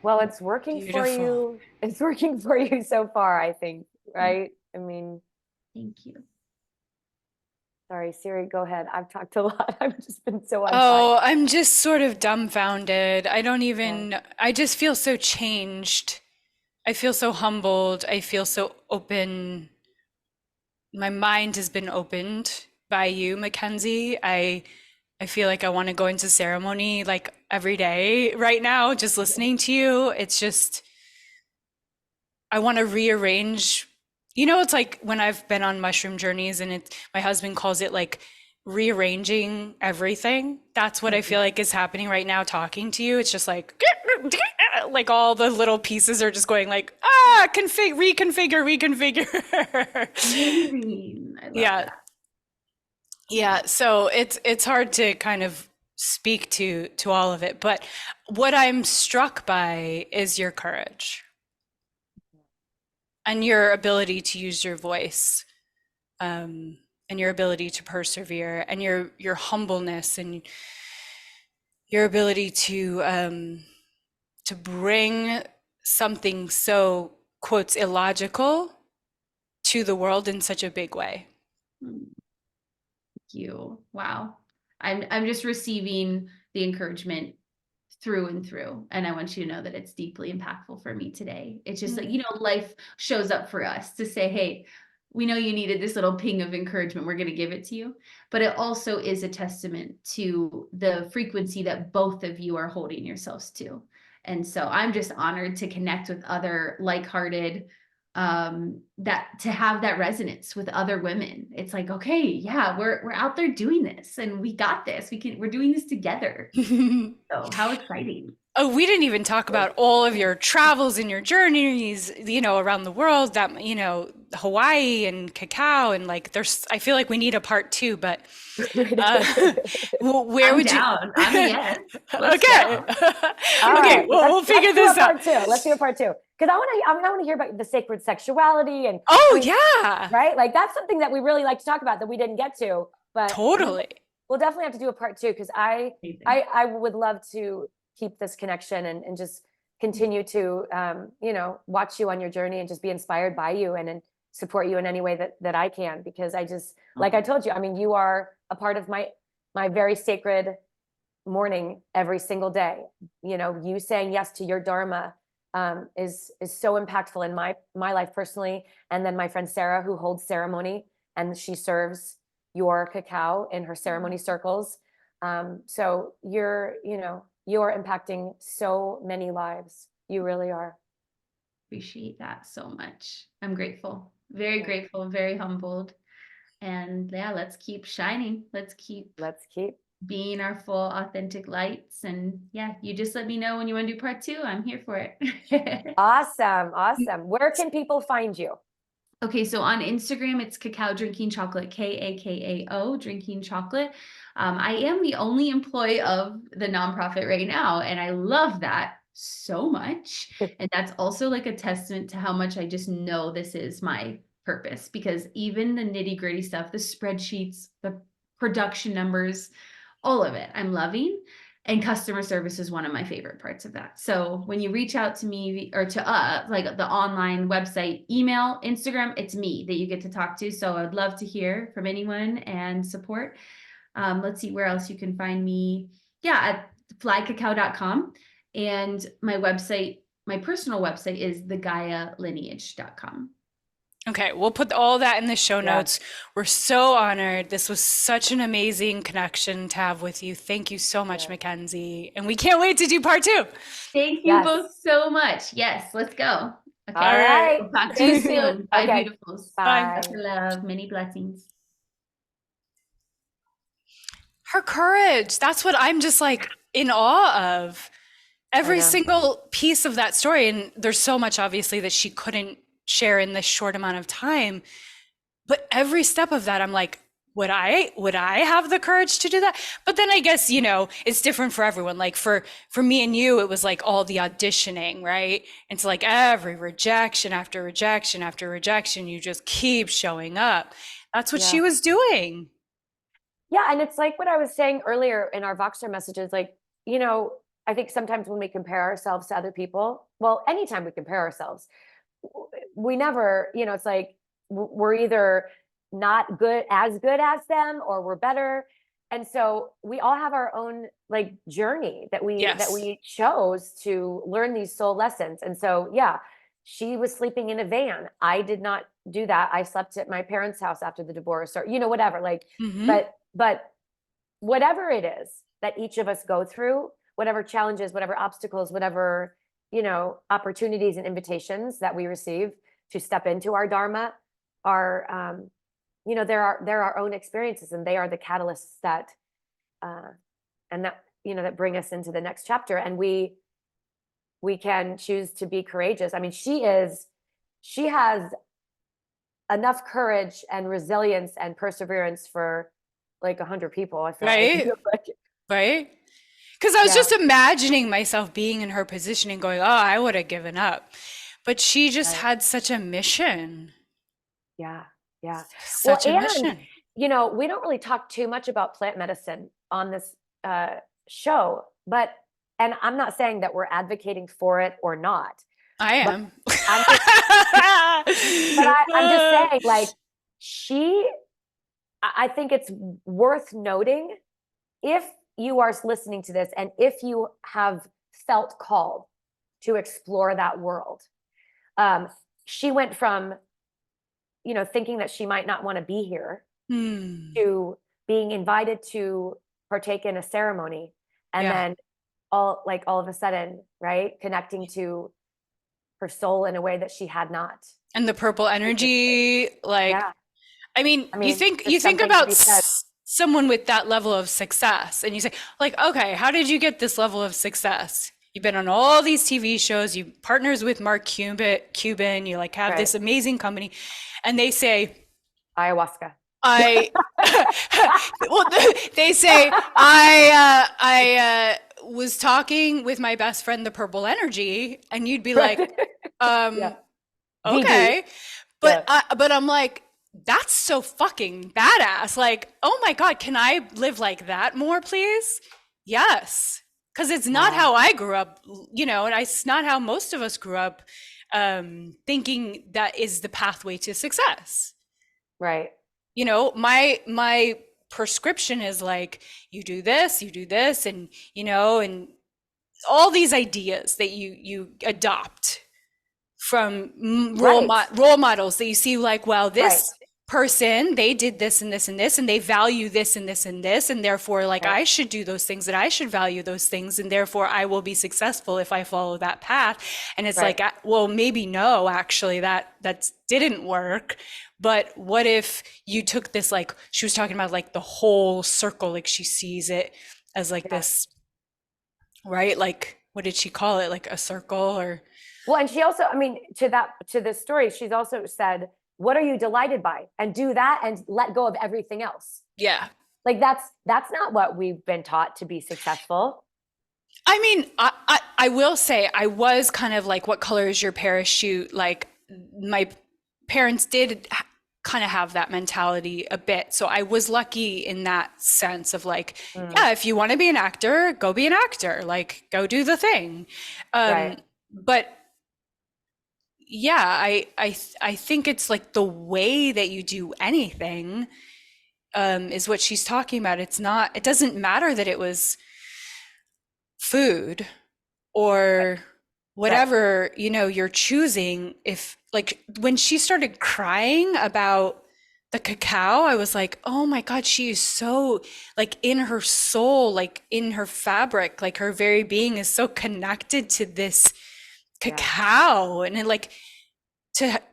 S3: Well, it's working for you. It's working for you so far, I think, right? I mean,
S2: thank you.
S3: Sorry, Siri, go ahead. I've talked a lot. I've just been so on
S1: Oh,
S3: fire.
S1: I'm just sort of dumbfounded. I don't even, I just feel so changed. I feel so humbled. I feel so open. My mind has been opened by you, Makenzie. I feel like I want to go into ceremony like every day right now, just listening to you. It's just, I want to rearrange. You know, it's like when I've been on mushroom journeys and my husband calls it like rearranging everything. That's what I feel like is happening right now talking to you. It's just like all the little pieces are just going like, reconfigure. Yeah. That. Yeah. So it's hard to kind of speak to all of it. But what I'm struck by is your courage. and your ability to use your voice, and your ability to persevere, and your humbleness, and your ability to bring something so, quotes, illogical to the world in such a big way.
S2: Thank you. Wow. I'm just receiving the encouragement through and through. And I want you to know that it's deeply impactful for me today. It's just like, life shows up for us to say, hey, we know you needed this little ping of encouragement. We're going to give it to you. But it also is a testament to the frequency that both of you are holding yourselves to. And so I'm just honored to connect with other like-hearted, that to have that resonance with other women. It's like, okay, yeah, we're out there doing this and we got this. We're doing this together. So how exciting.
S1: Oh, we didn't even talk about all of your travels and your journeys, around the world, that, Hawaii and cacao, and like I feel like we need a part 2, but where
S2: I'm
S1: would
S2: down. I'm a yes. Let's
S1: Okay.
S2: go.
S1: Okay, we'll figure this out.
S3: Let's do a part 2. Because I want to hear about the sacred sexuality and
S1: Yeah.
S3: right? Like that's something that we really like to talk about that we didn't get to, but
S1: Totally.
S3: we'll definitely have to do a part 2 because I would love to keep this connection and just continue to watch you on your journey and just be inspired by you and support you in any way that I can, because I just, like I told you, I mean, you are a part of my very sacred morning every single day. You saying yes to your Dharma is so impactful in my life personally. And then my friend Sarah, who holds ceremony, and she serves your cacao in her ceremony circles. So you're impacting so many lives. You really are.
S2: Appreciate that so much. I'm grateful, very grateful, very humbled. And yeah, let's keep shining. Let's keep being our full authentic lights. And yeah, you just let me know when you want to do part 2. I'm here for it.
S3: Awesome. Where can people find you?
S2: Okay, so on Instagram, it's Cacao Drinking Chocolate, KAKAO Drinking Chocolate. I am the only employee of the nonprofit right now, and I love that so much. And that's also like a testament to how much I just know this is my purpose, because even the nitty-gritty stuff, the spreadsheets, the production numbers, all of it, I'm loving. And customer service is one of my favorite parts of that. So when you reach out to me or to like the online website, email, Instagram, it's me that you get to talk to. So I'd love to hear from anyone and support. Let's see where else you can find me. Yeah, at flycacao.com. And my website, my personal website is thegaia.lineage.com.
S1: Okay, we'll put all that in the show notes. We're so honored. This was such an amazing connection to have with you. Thank you so much, Makenzie. And we can't wait to do part 2.
S2: Thank you both so much. Yes, let's go. Okay.
S3: All right.
S2: We'll talk to you soon. Bye, beautifuls.
S3: Bye.
S2: Love, many blessings.
S1: Her courage. That's what I'm just like in awe of. Every single piece of that story. And there's so much, obviously, that she couldn't share in this short amount of time, but every step of that I'm like, would I have the courage to do that? But then I guess it's different for everyone. Like for me and you, it was like all the auditioning, right? It's like every rejection after rejection after rejection, you just keep showing up. That's what she was doing.
S3: Yeah, and it's like what I was saying earlier in our Voxer messages, like I think sometimes when we compare ourselves to other people, well, anytime we compare ourselves, we never, it's like we're either not good as them or we're better. And so we all have our own like journey that we chose to learn these soul lessons. And so, she was sleeping in a van. I did not do that. I slept at my parents' house after the divorce or, whatever, like, but whatever it is that each of us go through, whatever challenges, whatever obstacles, whatever opportunities and invitations that we receive to step into our Dharma are, they're our own experiences, and they are the catalysts that bring us into the next chapter. And we can choose to be courageous. I mean, she has enough courage and resilience and perseverance for like 100 people. I feel
S1: right. Because I was just imagining myself being in her position and going, oh, I would have given up. but she just
S3: Right.
S1: had such a mission,
S3: Yeah. Yeah. Well,
S1: such a
S3: and
S1: mission.
S3: we don't really talk too much about plant medicine on this show, but and I'm not saying that we're advocating for it or not,
S1: I
S3: but
S1: am.
S3: I'm just I'm just saying, like, I think it's worth noting, if you are listening to this and if you have felt called to explore that world. She went from, thinking that she might not want to be here
S1: Hmm.
S3: to being invited to partake in a ceremony, and
S1: Yeah.
S3: then all of a sudden, right, connecting to her soul in a way that she had not
S1: And the purple
S3: previously.
S1: energy, like,
S3: Yeah.
S1: I mean,
S3: I
S1: you
S3: mean,
S1: think
S3: there's something to
S1: about
S3: be said.
S1: someone with that level of success, and you say, like, okay, how did you get this level of success? You've been on all these TV shows, you partners with Mark Cuban, you like have this
S3: Right.
S1: amazing company, and they say,
S3: Ayahuasca.
S1: I, well, they say, I was talking with my best friend, the purple energy, and you'd be like,
S3: Right. Yeah. VD.
S1: okay.
S3: Yeah.
S1: But I'm like, that's so fucking badass. Like, oh my God, can I live like that more, please? Yes. Because it's not
S3: Yeah.
S1: how I grew up, and it's not how most of us grew up, thinking that is the pathway to success.
S3: Right.
S1: My prescription is like, you do this, and, and all these ideas that you adopt from
S3: Right.
S1: role models that you see, like, well,
S3: Right.
S1: this person, they did this and this and this, and they value this and this and this, and therefore, like,
S3: Right.
S1: I should do those things, and I should value those things, and therefore I will be successful if I follow that path. And it's
S3: Right.
S1: like, well, maybe no, actually, that didn't work. But what if you took this, like she was talking about, like the whole circle, like she sees it as like
S3: Yeah.
S1: this, right? Like, what did she call it? Like a circle, or
S3: Well, and she also, I mean, to this story, she's also said, what are you delighted by? And do that and let go of everything else.
S1: yeah.
S3: Like that's not what we've been taught to be successful.
S1: I mean, I will say I was kind of like, what color is your parachute? Like, my parents did kind of have that mentality a bit. So I was lucky in that sense of like, yeah, if you want to be an actor, go be an actor, like go do the thing.
S3: Right.
S1: But yeah, I think it's like the way that you do anything, is what she's talking about. It doesn't matter that it was food or whatever, you're choosing. If, like, when she started crying about the cacao, I was like, oh my God, she is so, like, in her soul, like in her fabric, like her very being is so connected to this cacao. And it, like,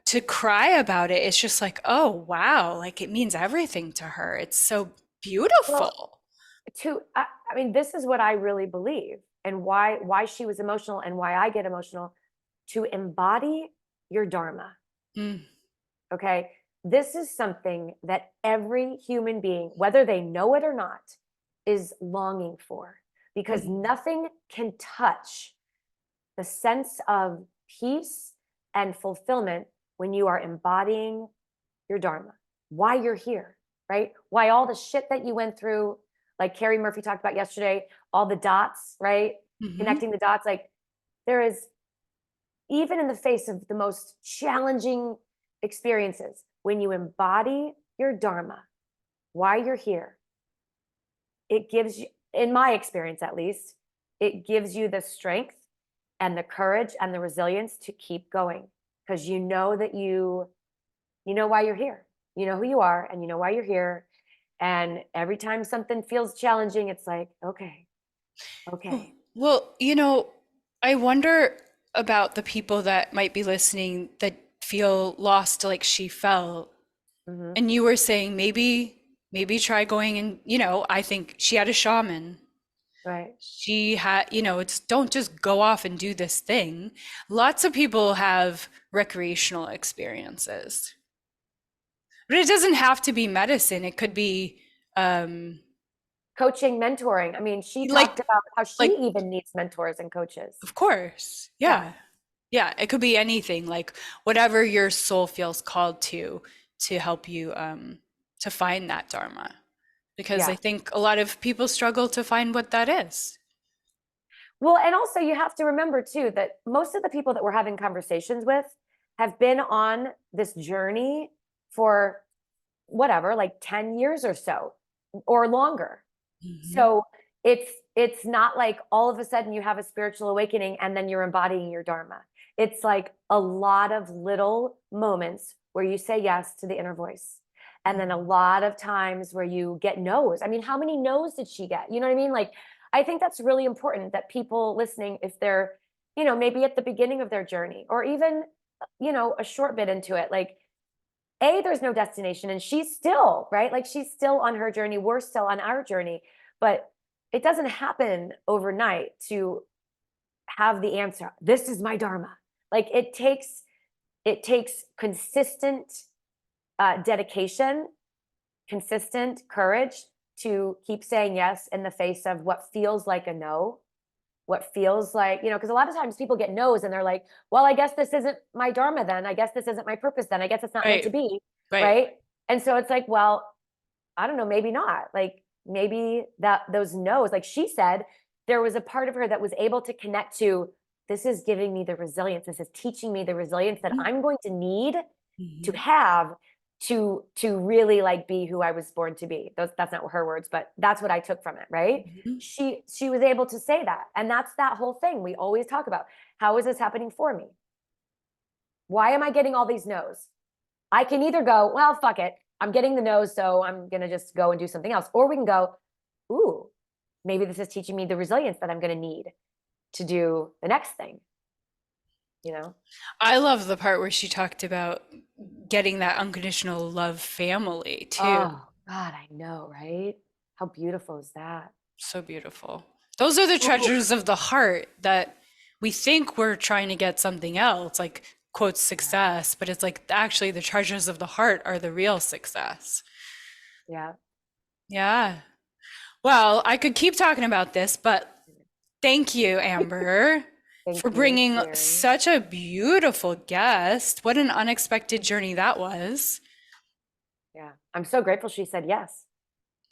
S1: to cry about it, it's just like, oh wow, like it means everything to her. It's so beautiful.
S3: Well, I mean, this is what I really believe, and why she was emotional and why I get emotional, to embody your Dharma.
S1: Mm.
S3: Okay. This is something that every human being, whether they know it or not, is longing for, because nothing can touch the sense of peace and fulfillment when you are embodying your Dharma, why you're here, right? Why all the shit that you went through, like Carrie Murphy talked about yesterday, all the dots, right? Connecting the dots. Like, there is, even in the face of the most challenging experiences, when you embody your Dharma, why you're here, it gives you, in my experience at least, it gives you the strength and the courage and the resilience to keep going, because you know that you know why you're here. You know who you are, and you know why you're here. And every time something feels challenging, it's like, okay.
S1: Well, I wonder about the people that might be listening that feel lost like she felt. And you were saying maybe try going, and I think she had a shaman.
S3: Right.
S1: She had, it's, don't just go off and do this thing. Lots of people have recreational experiences, but it doesn't have to be medicine. It could be
S3: coaching, mentoring. I mean, she
S1: like
S3: talked about how she
S1: like
S3: even needs mentors and coaches.
S1: of course. Yeah. Yeah, it could be anything, like whatever your soul feels called to help you to find that Dharma. Because I
S3: Yeah.
S1: think a lot of people struggle to find what that is.
S3: Well, and also you have to remember too that most of the people that we're having conversations with have been on this journey for whatever, like 10 years or so or longer. So it's not like all of a sudden you have a spiritual awakening and then you're embodying your Dharma. It's like a lot of little moments where you say yes to the inner voice. And then a lot of times where you get no's. I mean, how many no's did she get? You know what I mean? Like, I think that's really important that people listening, if they're, maybe at the beginning of their journey or even, a short bit into it, like, there's no destination and she's still, right? Like she's still on her journey. We're still on our journey, but it doesn't happen overnight to have the answer. This is my Dharma. Like it takes consistent dedication, consistent courage to keep saying yes in the face of what feels like a no, what feels like, because a lot of times people get no's and they're like, well, I guess this isn't my Dharma then. I guess this isn't my purpose then. I guess it's not meant to be. Right. And so it's like, well, I don't know, maybe not. Like maybe those no's, like she said, there was a part of her that was able to connect to, this is giving me the resilience. This is teaching me the resilience that I'm going to need to have to really like be who I was born to be. That's not her words, but that's what I took from it, right? She was able to say that. And that's that whole thing we always talk about. How is this happening for me? Why am I getting all these no's? I can either go, well, fuck it. I'm getting the no's, so I'm going to just go and do something else. Or we can go, ooh, maybe this is teaching me the resilience that I'm going to need to do the next thing.
S1: I love the part where she talked about getting that unconditional love family too.
S3: Oh, God, I know, right? How beautiful is that?
S1: So beautiful. Those are the treasures of the heart that we think we're trying to get something else, like quote success, but it's like actually the treasures of the heart are the real success.
S3: Yeah.
S1: Yeah. Well, I could keep talking about this, but thank you, Amber. For bringing such a beautiful guest. What an unexpected journey that was.
S3: Yeah, I'm so grateful she said yes.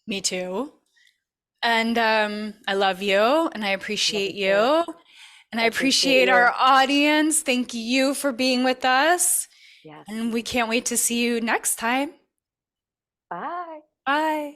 S1: Me too. And I love you and I appreciate you. And I appreciate our audience. Thank you for being with us.
S3: Yes.
S1: And we can't wait to see you next time.
S3: Bye.
S1: Bye.